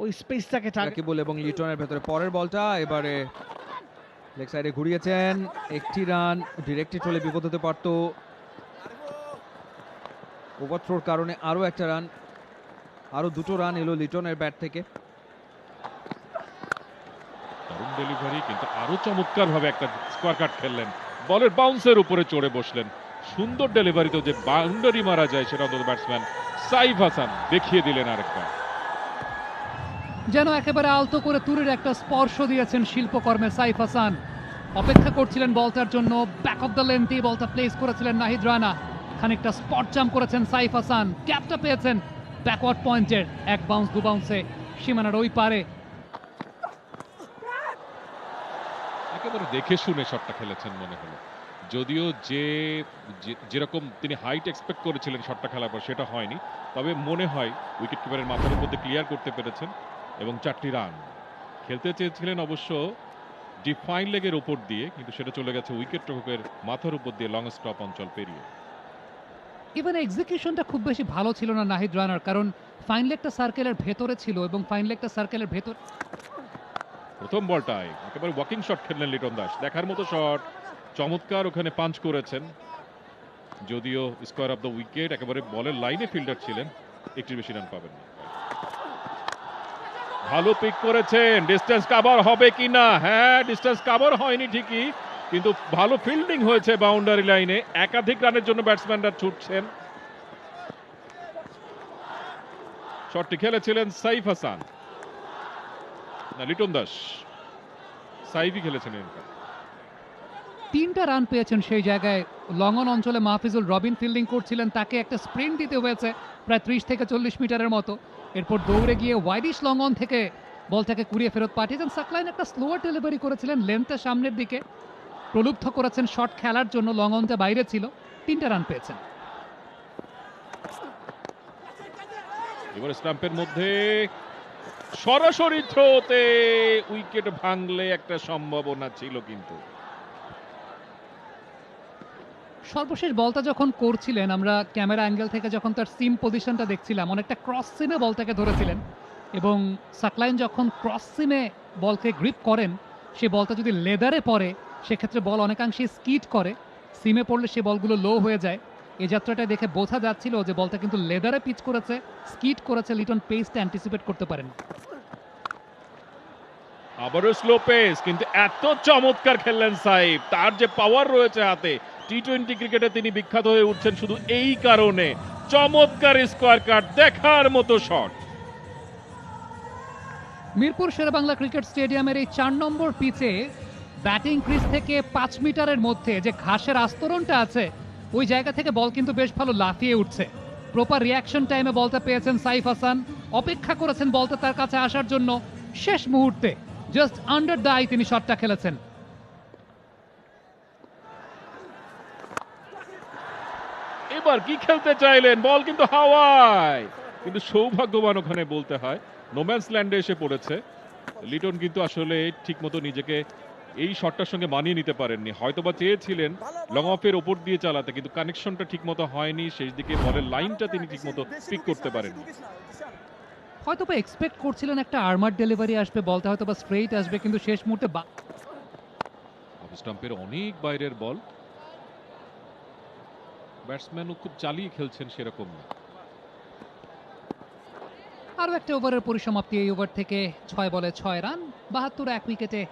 S4: ওই স্পেসটাকে
S3: রাকিবুল এবং লিটনের ভেতরে পরের বলটা, এবারে লেগ সাইডে ঘুরিয়েছেন, 1টি রান। ডিরেক্টলি চলে বিপদ হতে পারত। ওভারথ্রোর কারণে আরো 1টা রান, আরো 2টো রান এলো লিটনের ব্যাট থেকে।
S2: দারুণ ডেলিভারি, কিন্তু আরো চমৎকার ভাবে একটা স্কোয়ার কাট খেললেন, বলের বাউন্সের উপরে চড়ে বসলেন। সুন্দর ডেলিভারিতে যে বাউন্ডারি মারা যায় সেটা অন্তত ব্যাটসম্যান সাইফ হাসান দেখিয়ে দিলেন আরেকবার।
S5: যেন একেবারে আলতো করে তুরির একটা স্পর্শ দিয়েছেন শিল্পকর্মে সাইফ হাসান। অপেক্ষা করছিলেন বলটার জন্য, ব্যাক অফ দ্য লেন্থে বলটা প্লেস করেছিলেন নাহিদ রানা। খানিকটা স্পট জাম্প করেছেন সাইফ হাসান, ক্যাপটা পেয়েছেন ব্যাকওয়ার্ড পয়েন্টের। 1 বাউন্স 2 বাউন্সে সীমানার ওই পারে।
S2: একেবারে দেখে শুনে শটটা খেলেছেন মনে হলো, যদিও যেরকম তিনি হাইট এক্সপেক্ট করেছিলেন শটটা খেলার পর সেটা হয়নি, তবে মনে হয় উইকেট কিপারের মাথার উপর দিয়ে ক্লিয়ার করতে পেরেছেন, এবং 4টি রান। খেলতে চেয়েছিলেন অবশ্য ডিফাইন লেগের উপর দিয়ে, কিন্তু সেটা চলে গেছে উইকেট রক্ষকের মাথার উপর দিয়ে লং স্টপ অঞ্চল পেরিয়ে।
S5: ইভেন এক্সিকিউশনটা খুব বেশি ভালো ছিল না নাহিদ রানার, কারণ ফাইন লেগটা সার্কেলের ভেতরে ছিল, এবং ফাইন লেগটা সার্কেলের ভেতর।
S2: প্রথম বলটায় একেবারে ওয়াকিং শট খেললেন লিটন দাস, দেখার মতো শট, চমৎকার ওখানে পাঞ্চ করেছেন। যদিও স্কোয়ার অফ দ্য উইকেট, একেবারে বলের লাইনে ফিল্ডার ছিলেন, একটির বেশি রান পাবেন না। ভালো পিক করেছেন, ডিস্টেন্স কভার হবে কিনা? হ্যাঁ, ডিস্টেন্স কভার হয়নি ঠিকই, কিন্তু ভালো ফিল্ডিং হয়েছে বাউন্ডারি লাইনে। একাধিক রানের জন্য ব্যাটসম্যানরা ছুটছেন। শটটি খেলেছিলেন সাইফ হাসান, না লিটন দাস, সাইফই খেলেছেন।
S5: 3টা রান পেয়েছেন সেই জায়গায়। লং অন অঞ্চলে মাহফিজুল রবিন ফিল্ডিং করছিলেন, তাকে একটা স্প্রিন্ট দিতে হয়েছে প্রায় 30 থেকে 40 মিটারের মতো। এরপর দৌড়ে গিয়ে ওয়াইডিশ লং অন থেকে বলটাকে কুড়িয়ে ফেরত পাঠিয়েছেন। সাকলাইন একটা স্লোয়ার ডেলিভারি করেছিলেন লেন্থের সামনের দিকে, প্রলুব্ধ করেছেন শট খেলার জন্য, লং অনটা বাইরে ছিল। 3টা রান পেয়েছেন।
S2: এবার স্টাম্পের মধ্যে সরাসরি থ্রোতে উইকেট ভাঙলে একটা সম্ভাবনা ছিল, কিন্তু
S5: সর্বশেষ বলটা যখন করছিলেন, আমরা ক্যামেরা অ্যাঙ্গেল থেকে যখন তার সিম পজিশনটা দেখছিলাম, অনেকটা ক্রস সিমে বলটাকে ধরেছিলেন, এবং সাকলাইন যখন ক্রস সিমে বলকে গ্রিপ করেন, সে বলটা যদি লেদারে পড়ে সেক্ষেত্রে বল অনেকাংশে স্কিড করে, সিমে পড়লে সে বলগুলো লো হয়ে যায়। এই যাত্রাটা দেখে বোঝা যাচ্ছিল যে বলটা কিন্তু লেদারে পিচ করেছে, স্কিড করেছে, লিটন পেসটা অ্যান্টিসিপেট করতে পারেন।
S2: আবারও স্লো পেস, কিন্তু এত চমৎকার খেললেন সাইফ। তার যে পাওয়ার রয়েছে হাতে, টি-20 ক্রিকেটে তিনি বিখ্যাত হয়ে উঠছেন শুধু এই কারণে। চমৎকার স্কোয়ার কাট, দেখার মতো শট।
S5: মিরপুর শেরেবাংলা ক্রিকেট স্টেডিয়ামের এই 4 নম্বর পিচে ব্যাটিং ক্রিজ থেকে 5 মিটারের মধ্যে যে ঘাসের আস্তরণটা আছে ওই জায়গা থেকে বল কিন্তু বেশ ভালো লাফিয়ে উঠছে। প্রপার রিয়াকশন টাইমে বলটা পেয়েছেন সাইফ হাসান, অপেক্ষা করেছেন বলটা তার কাছে আসার জন্য, শেষ মুহূর্তে জাস্ট আন্ডার দ্য আই তিনি শটটা খেলেছেন।
S2: এবার কি খেলতে চাইলেন, বল কিন্তু হাওয়ায়, কিন্তু সৌভাগ্যবান ওখানে বলতে হয়, নোম্যান্স ল্যান্ডে এসে পড়েছে। লিটন কিন্তু আসলে ঠিকমতো নিজেকে এই শটটার সঙ্গে মানিয়ে নিতে পারেননি, হয়তোবা চেয়েছিলেন লং অফের ওপর দিয়ে চালাতে, কিন্তু কানেকশনটা ঠিকমতো হয়নি, শেষ দিকে বলের লাইনটা তিনি ঠিকমতো পিক করতে পারেননি।
S5: হয়তোবা এক্সপেক্ট করছিলেন একটা আর্মার ডেলিভারি আসবে, বলটা হয়তোবা স্ট্রেইট আসবে, কিন্তু শেষ মুহূর্তে
S2: অফ স্টাম্পের অনেক বাইরের বল, ব্যাটসম্যানও খুব চালিয়ে খেলছেন সেরকম না।
S5: আরও একটা ওভারের পরিসমাপ্তি, এই ওভার থেকে 6 বলে 6 রান, 72 এক উইকেটে।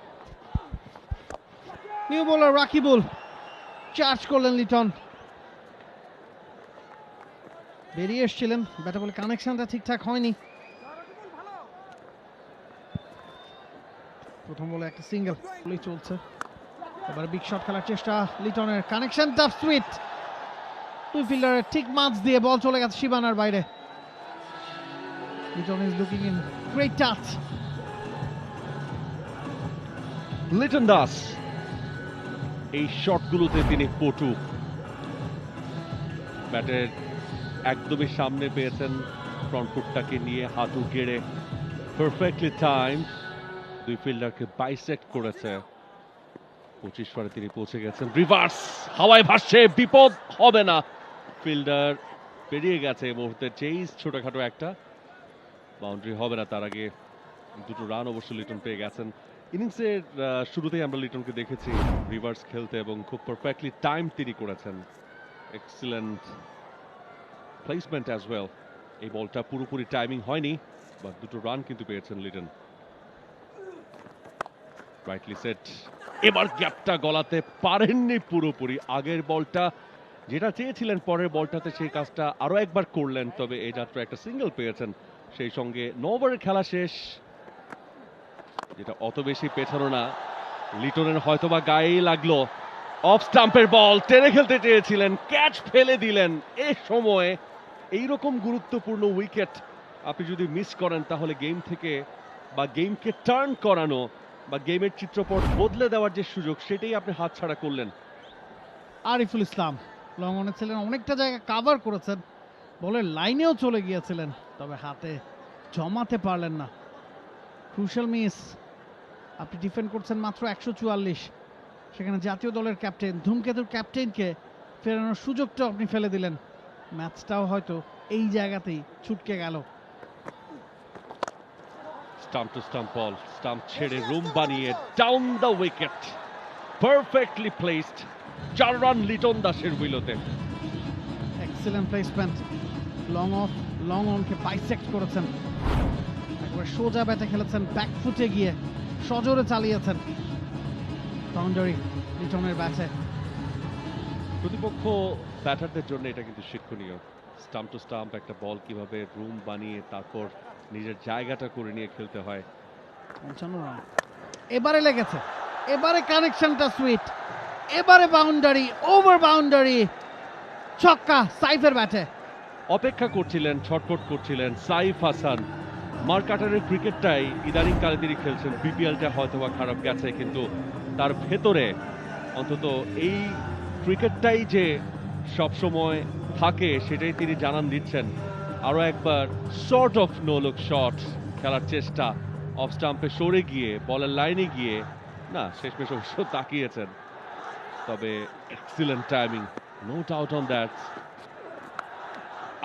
S4: নিউ বোলার রাকিবুল চার্জ করলেন লিটন, বেরিয়ে এসেছিলেন, ব্যাটে বলে কানেকশনটা ঠিকঠাক হয়নি। প্রথম বলে একটা সিঙ্গেল চলছে, এবার বিগ শট খেলার চেষ্টা লিটনের, কানেকশনটা সুইট, দুই ফিল্ডারের ঠিক মাঝ দিয়ে বল চলে গেছে সীমানার বাইরে। Liton is looking in great touch.
S1: Liton Das এই শটগুলোতে তিনি পটু, ব্যাটের একদমই সামনে পেয়েছেন, ফ্রন্ট ফুটটাকে নিয়ে হাঁটু গেড়ে পারফেক্টলি টাইম, দুই ফিল্ডারকে বাইসেক্ট করেছে, 25 রানে তিনি পৌঁছে গেছেন। রিভার্স হাওয়ায় ভাসছে, বিপদ হবে না, ফিল্ডার পেরিয়ে গেছে এই মুহূর্তে, চেইজ ছোটখাটো একটা বাউন্ডারি হবে না, তার আগে দুটো রান অবশ্য লিটন পেয়ে গেছেন। ইনিংসের শুরুতেই আমরা লিটনকে দেখেছি রিভার্স খেলতে এবং খুব পারফেক্টলি টাইম তিনি করেছেন, এক্সিলেন্ট প্লেসমেন্ট অ্যাজ ওয়েল। এই বলটা পুরোপুরি টাইমিং হয়নি, বা দুটো রান কিন্তু পেয়েছেন লিটন। রাইটলি সেট, এবার গ্যাপটা গলাতে পারেননি পুরোপুরি, আগের বলটা যেটা চেয়েছিলেন পরের বলটাতে সেই কাজটা আরো একবার করলেন, তবে এই যাত্রা একটা সিঙ্গেল পেয়েছেন, সেই সঙ্গে 9 ওভারের খেলা শেষ, যেটা অত বেশি পেছানো না, লিটনের হয়তোবা গায়েই লাগলো। অফ স্টাম্পের বল টেনে খেলতে চেয়েছিলেন, ক্যাচ ফেলে দিলেন। এই সময়ে এইরকম গুরুত্বপূর্ণ উইকেট আপনি যদি মিস করেন তাহলে গেম থেকে বা গেমকে টার্ন করানো বা গেমের চিত্রপট বদলে দেওয়ার যে সুযোগ সেটাই আপনি হাতছাড়া করলেন।
S4: আরিফুল ইসলাম লং অনে ছিলেন, অনেকটা জায়গা কাভার করেছেন, বলের লাইনেও চলে গিয়েছিলেন, তবে হাতে জমাতে পারলেন না। ক্রুশাল মিস, আপনি ডিফেন্ড করছেন মাত্র 144, সেখানে জাতীয় দলের ক্যাপ্টেন ধূমকেতুর ক্যাপ্টেনকে ফেরানোর সুযোগটাও আপনি ফেলে দিলেন, ম্যাচটাও হয়তো এই জায়গাতেই ছুটকে গেল।
S1: Stump to stump ball, stump ছেড়ে রুম বানিয়ে down the wicket, perfectly placed, 4 run Liton দাসের উইলোতে।
S4: Excellent placement, long off long অনকে বাইসেক্ট করেছেন, একবার সোজা ব্যাটে খেলেছেন, ব্যাক ফুটে গিয়ে সজোরে চালিয়েছেন, বাউন্ডারি লিটনের ব্যাটে।
S1: প্রতিপক্ষ ব্যাটারদের জন্য এটা কিন্তু শিক্ষণীয়, স্টাম্প টু স্টাম্প একটা বল কিভাবে রুম বানিয়ে তারপর নিজের জায়গাটা করে নিয়ে খেলতে হয়।
S4: 55 রান এবারে লেগেছে, এবারে কানেকশনটা সুইট, এবারে বাউন্ডারি, ওভার বাউন্ডারি, ছক্কা সাইফের ব্যাটে।
S1: অপেক্ষা করছিলেন, ছটফট করছিলেন সাইফ হাসান। মার্কাটারের ক্রিকেটটাই ইদানিং কালে তিনি খেলছেন, বিপিএলটা হয়তোবা খারাপ গেছে, কিন্তু তার ভেতরে অন্তত এই ক্রিকেটটাই যে সবসময় থাকে সেটাই তিনি জানান দিচ্ছেন। আরো একবার short of no look shot খেলার চেষ্টা, অফ স্টাম্পে সরে গিয়ে বলের লাইনে গিয়ে না, শেষমেশ অবশ্য তাকিয়েছেন, তবে excellent timing, no doubt on that.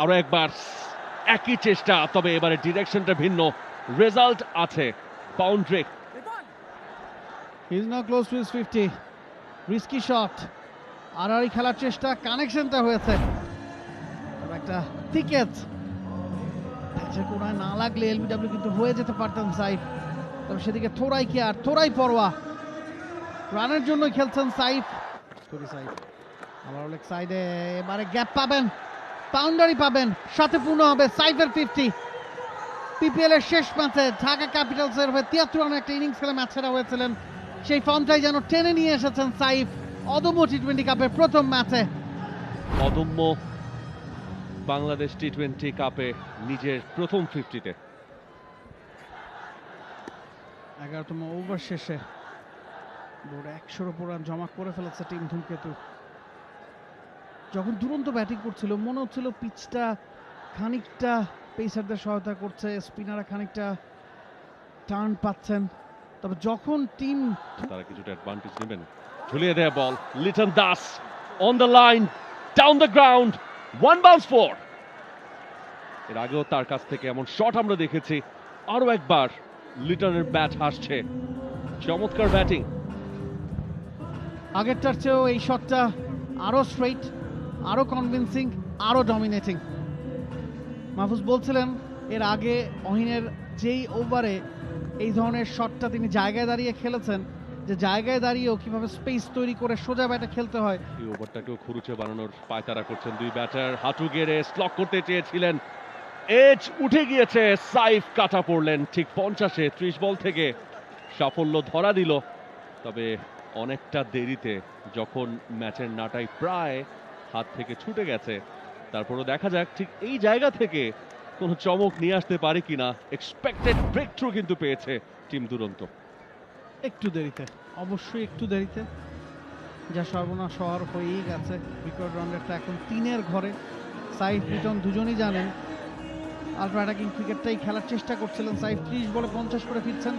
S1: আরো একবার একই চেষ্টা, তবে এবারে ডিরেকশনটা ভিন্ন, রেজাল্ট আছে boundary.
S4: He is now close to his 50, risky shot, আড়াআড়ি খেলার চেষ্টা, কানেকশনটা হয়েছে, তবে একটা টিকেট প্যাচের কোনায় না লাগলে এলবিডব্লিউ কিন্তু হয়ে যেতে পারতেন সাইফ, তবে সেদিকে থোড়াই কেয়ার, থোড়াই পরোয়া, রানের জন্য খেলছেন সাইফ। সাইফ আবার লেগ সাইডে, এবারে গ্যাপ পাবেন, বাউন্ডারি পাবেন, সাথে পূর্ণ হবে সাইফের 50। পিপিএল এর শেষ ম্যাচে ঢাকা ক্যাপিটালসের হয়ে 73 রানের একটা ইনিংস খেলে ম্যাচ সেরা হয়েছিলেন সেই ফর্মটাই যেন টেনে নিয়ে এসেছেন সাইফ অদম্য টি-20 কাপের প্রথম ম্যাচে।
S1: অদম্য বাংলাদেশ টি20 কাপে নিজের প্রথম 50-তে।
S4: 11তম ওভার শেষে বোর্ড 100-র উপর রান জমা করে ফেলেছে টিম ধূমকেতু। যখন দুরন্ত ব্যাটিং করছিল মনে হচ্ছিল পিচটা খানিকটা পেসারদের সহায়তা করছে, স্পিনাররা খানিকটা টার্ন পাচ্ছেন, তবে যখন টিম
S1: তারা কিছুটা অ্যাডভান্টেজ নেবেন। ঝুলিয়ে দেয়া ball, Liton Das on the line, down the ground, one bounce four. এর আগেও তার কাছ থেকে এমন শট আমরা দেখেছি। আরো একবার লিটনের ব্যাট হাসছে, চমৎকার ব্যাটিং।
S4: আগেরটার চেয়েও এই শটটা আরো স্ট্রেইট, আরো কনভিন্সিং, আরো ডমিনেটিং। মাহফুজ বলছিলেন এর আগে অহিনের যেই ওভারে এই ধরনের শটটা তিনি জায়গায় দাঁড়িয়ে খেলেছেন, যে জায়গায় দাঁড়িয়েও কিভাবে স্পেস তৈরি করে সোজা ব্যাটে খেলতে হয়।
S1: এই ওভারটাকেও খুরুচে বানানোর পায়তারা করছেন দুই ব্যাটার। হাঁটু গেড়ে স্লক করতে চেয়েছিলেন, এজ উঠে গিয়েছে, সাইফ কাটা পড়লেন ঠিক 50-এ। 30 বল থেকে সাফল্য ধরা দিল, তবে অনেকটা দেরিতে, যখন ম্যাচের নাটাই প্রায় হাত থেকে ছুটে গেছে। তারপরও দেখা যাক ঠিক এই জায়গা থেকে কোনো চমক নিয়ে আসতে পারে কিনা। এক্সপেক্টেড ব্রেক থ্রু কিন্তু পেয়েছে টিম দুরন্ত।
S4: একটু দেরিতে, অবশ্যই একটু দেরিতে, যা সর্বনাশ হওয়ার হয়েই গেছে। রেকর্ড রান রেটটা এখন 3-এর ঘরে। সাইফ লিটন দুজনই জানেন আলট্রা অ্যাটাকিং ক্রিকেটটাই খেলার চেষ্টা করছিলেন। সাইফ 30 বলে 50 করে ফিরছেন।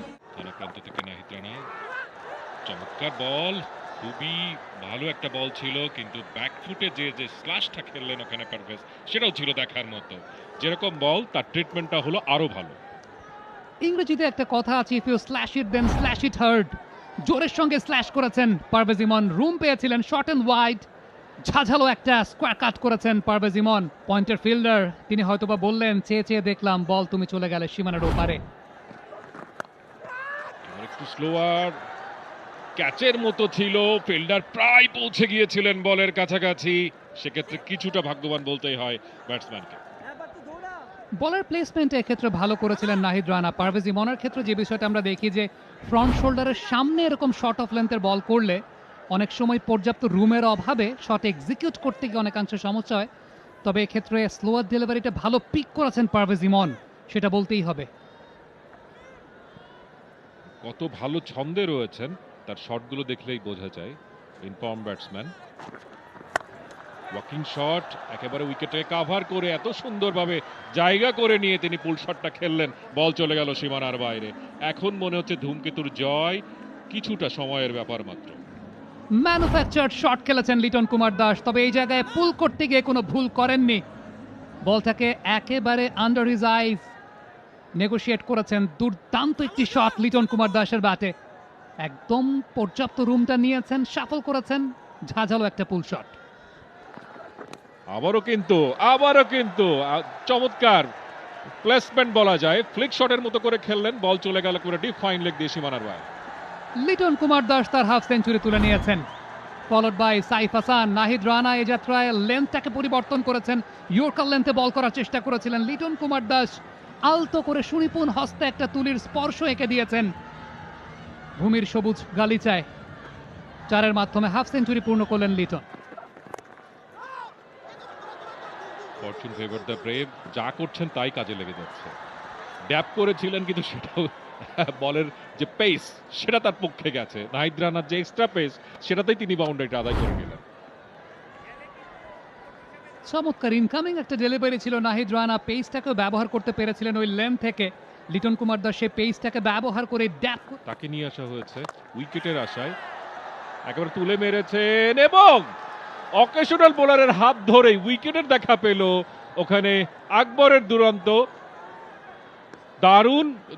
S2: প্রান্ত থেকে নাহিদ রানা, চমৎকার বল, খুবই ভালো একটা বল ছিল, কিন্তু ব্যাকফুটে যে স্ল্যাশটা খেললেন ওখানে পারভেজ, সেটাও ছিল দেখার মতো। যেরকম বল তার ট্রিটমেন্টটা হলো আরো ভালো।
S5: ইংরেজিতে একটা কথা আছে, if you slash it then slash it hard. জোরের সঙ্গে স্ল্যাশ করেছেন পারভেজ ইমন, রুম পেয়েছিলেন শর্ট এন্ড ওয়াইড, ঝাঝালো একটা স্কোয়ার কাট করেছেন পারভেজ ইমন। পয়েন্টের ফিল্ডার, তিনি হয়তোবা বললেন চেয়ে চেয়ে দেখলাম বল তুমি চলে গেলে সীমানার ওপারে।
S2: একটু স্লোয়ার, ক্যাচের মতো ছিল, ফিল্ডার প্রায় পৌঁছে গিয়েছিলেন বলের কাছাকাছি। সেক্ষেত্রে কিছুটা ভাগ্যবান বলতেই হয় ব্যাটসম্যানকে।
S5: বলার প্লেসমেন্ট এক্ষেত্রে ভালো করেছিলেন নাহিদ রানা। পারভেজ ইমনের ক্ষেত্রে যে বিষয়টা আমরা দেখি যে ফ্রন্ট শোল্ডারের সামনে এরকম শর্ট অফ লেন্থের বল করলে অনেক সময় পর্যাপ্ত রুমের অভাবে শট এক্সিকিউট করতে গিয়ে অনেকাংশে সমস্যা হয়, তবে এক্ষেত্রে স্লোয়ার ডেলিভারিটা ভালো পিক করেছেন পারভেজ ইমন, সেটা বলতেই হবে।
S2: কত ভালো ছন্দে রয়েছেন, তার শটগুলো দেখলেই বোঝা যায়। ইনফর্ম ব্যাটসম্যান, ওয়াকিং শট, একেবারে উইকেটে কাভার করে এত সুন্দরভাবে জায়গা করে নিয়ে তিনি পুল শটটা খেললেন, বল চলে গেল সীমানার বাইরে। এখন মনে হচ্ছে ধূমকেতুর জয় কিছুটা সময়ের ব্যাপার মাত্র।
S5: ম্যানুফ্যাকচার্ড শট খেলেছেন লিটন কুমার দাস, তবে এই জায়গায় পুল করতে গিয়ে কোনো ভুল করেননি। বলটাকে একেবারে আন্ডার হিজ আইজ নেগোশিয়েট করেছেন। দুর্দান্ত একটি শট লিটন কুমার দাসের ব্যাটে, একদম পর্যাপ্ত রুমটা নিয়েছেন, সাফল করেছেন, ঝাঝালো একটা পুল শট।
S2: আবারও কিন্তু চমৎকার প্লেসমেন্ট বলা যায়, ফ্লিক শটের মতো করে খেললেন, বল চলে গেল করে ডিপ ফাইন লেগ দিয়ে সীমানার বাইরে।
S5: লিটন কুমার দাস তার হাফ সেঞ্চুরি তুলে নিয়েছেন, ফলোড বাই সাইফ হাসান। নাহিদ রানা এই যাত্রায় লেন্থটাকে পরিবর্তন করেছেন, ইয়র্কার লেন্থে বল করার চেষ্টা করেছিলেন। লিটন কুমার দাস আলতো করে সুনিপুণ হস্তে একটা তুলির স্পর্শ এঁকে দিয়েছেন ভূমির সবুজ গালিচায়। 4-এর মাধ্যমে হাফ সেঞ্চুরি পূর্ণ করলেন Liton.
S2: Fortune favour the brave, যা করছেন তাই কাজে লেগে যাচ্ছে। ড্যাপ করেছিলেন কিন্তু সেটাও বলের যে পেস সেটা তার পক্ষে গেছে। নাহিদ রানার যে এক্সট্রা পেস সেটাতেই তিনি বাউন্ডারিটা আদায় করে নিলেন।
S5: চমৎকার ইনকামিং একটা ডেলিভারি ছিল নাহিদ রানা, পেসটাকেও ব্যবহার করতে পেরেছিলেন ওই লেন থেকে। লিটন কুমার দাস সেই পেসটাকে ব্যবহার করে ড্যাপ
S2: তাকে নিয়ে আসা হয়েছে উইকেটের আশায়, একেবারে তুলে মেরেছেন এবং অকেশনাল বোলারের হাত ধরেই উইকেটের দেখা পেল ওখানে আকবরের দুরন্ত।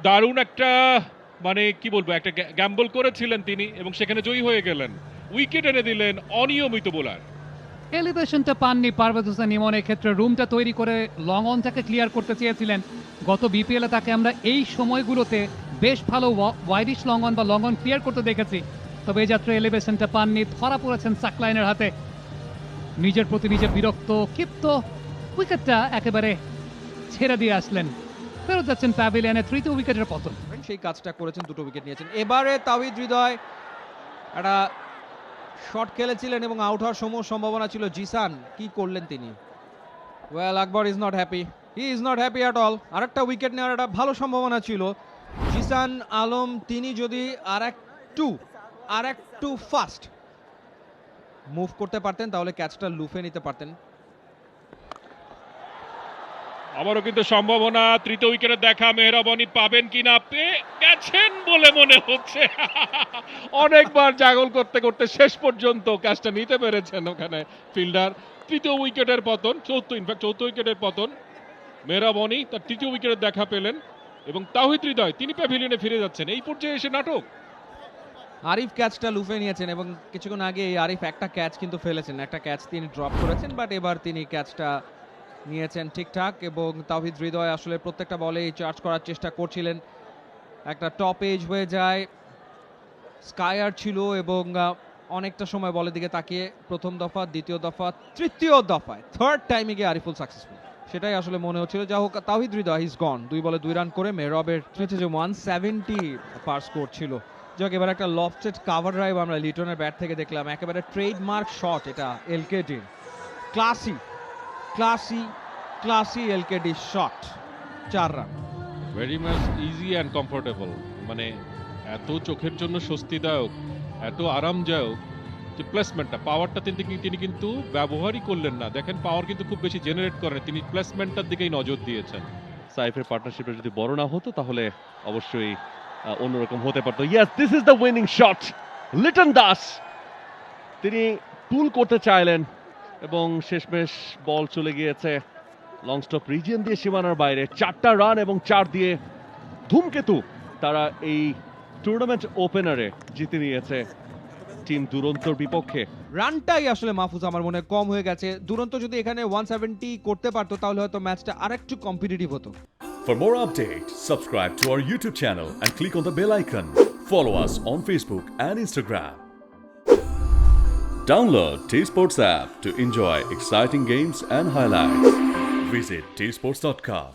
S2: দারুণ একটা, মানে কি বলবো, একটা গ্যাম্বল করেছিলেন তিনি এবং সেখানে জয়ী হয়ে গেলেন, উইকেট এনে দিলেন অনিয়মিত বোলার।
S5: এলিভেশনটা পাননি পারভেজ হোসেন ইমন, ক্ষেত্রে রুমটা তৈরি করে লং অনটাকে ক্লিয়ার করতে চেয়েছিলেন। গত বিপিএলে তাকে আমরা এই সময়গুলোতে বেশ ভালো ওয়াইডিশ লং অন বা লং অন ক্লিয়ার করতে দেখেছি, তবে এই যাত্রা এলিভেশনটা পাননি, ধরা পড়েছেন সাকলাইনের হাতে। নিজের প্রতি নিজে বিরক্ত, ক্ষিপ্ত, উইকেটটা একেবারে ছেড়ে দিয়ে আসলেন। ফেরত যাচ্ছেন প্যাভিলিয়নে, তৃতীয় উইকেটের পতন।
S3: সেই কাজটা করেছেন, দুটো উইকেট নিয়েছেন। এবারে তাওহিদ হৃদয় একটা শট খেলেছিলেন এবং আউট হওয়ার সম্ভাবনা ছিল। জিসান কি করলেন তিনি? Well, Akbar is not happy, he is not happy at all. আরেকটা উইকেট নেওয়ার একটা ভালো সম্ভাবনা ছিল। জিসান আলম তিনি যদি আরেকটু ফাস্ট মুভ করতে পারতেন তাহলে ক্যাচটা লুফে নিতে পারতেন।
S2: আবারও কিন্তু সম্ভাবনা, তৃতীয় উইকেটে দেখা মেহরাবনী পাবেন কিনা, পেয়ে গেছেন বলে মনে হচ্ছে।
S1: অনেকবার জাগল করতে করতে শেষ পর্যন্ত ক্যাচটা নিতে পেরেছেন ওখানে ফিল্ডার।
S2: তৃতীয় উইকেটের পতন, চৌথ উইকেটের পতন। মেহরাবনী তার তৃতীয় উইকেটের দেখা পেলেন এবং তাওহিদ হৃদয় তিনি প্যাভিলিয়নে ফিরে যাচ্ছেন। এই পর্যায়ে এসে নাটক।
S3: আরিফ ক্যাচটা লুফে নিয়েছেন এবং কিছুক্ষণ আগে এই আরিফ একটা ক্যাচ কিন্তু ফেলেছেন, একটা ক্যাচ তিনি ড্রপ করেছেন, বাট এবার তিনি ক্যাচটা নিয়েছেন ঠিকঠাক। এবং তাওহিদ হৃদয় আসলে প্রত্যেকটা বলেই চার্জ করার চেষ্টা করছিলেন। একটা টপ এজ হয়ে যায়, স্কায়ার ছিল এবং অনেকটা সময় বলের দিকে তাকিয়ে প্রথম দফা, দ্বিতীয় দফা, তৃতীয় দফায় থার্ড টাইমে গিয়ে আরিফুল সাকসেসফুল, সেটাই আসলে মনে হচ্ছিল। যা হোক, তাওহিদ হৃদয় ইজ গন। 2 বলে 2 রান করে মেহরাবের 170 পার স্কোর ছিল। যাক, এবার একটা লফটেড কাভার ড্রাইভ আমরা লিটনের ব্যাট থেকে দেখলাম, একেবারে ট্রেডমার্ক শট এটা LKD. Classy LKD shot, 4 run.
S2: Very much easy and comfortable, মানে এত চোখের জন্য স্বস্তিদায়ক, এত আরামদায়ক যে প্লেসমেন্টটা, পাওয়ারটা তিনি কিন্তু ব্যবহারই করলেন না। দেখেন, পাওয়ার কিন্তু খুব বেশি জেনারেট করেন, তিনি প্লেসমেন্টটার দিকেই নজর দিয়েছেন।
S1: সাইফের পার্টনারশিপটা যদি বড় না হতো তাহলে অবশ্যই অন্যরকম হতে পারতো। Yes, this is the winning shot. Liton Das তিনি পুল করতে চাইলেন এবং শেষমেশ বল চলে গিয়েছে লং স্টপ রিজিয়ন দিয়ে সীমানার বাইরে। 4টা রান এবং 4 দিয়ে ধূমকেতু তারা এই টুর্নামেন্ট ওপেনারে জিতে নিয়েছে টিম দুরন্তর বিপক্ষে।
S3: রানটাই আসলে মাহফুজ আমার মনে হয় কম হয়ে গেছে। দুরন্ত যদি এখানে 170 করতে পারতো তাহলে হয়তো ম্যাচটা আরেকটু কম্পিটিটিভ হতো।
S6: For more updates, subscribe to our YouTube channel and click on the bell icon. Follow us on Facebook and Instagram. Download T-Sports app to enjoy exciting games and highlights. Visit tsports.com.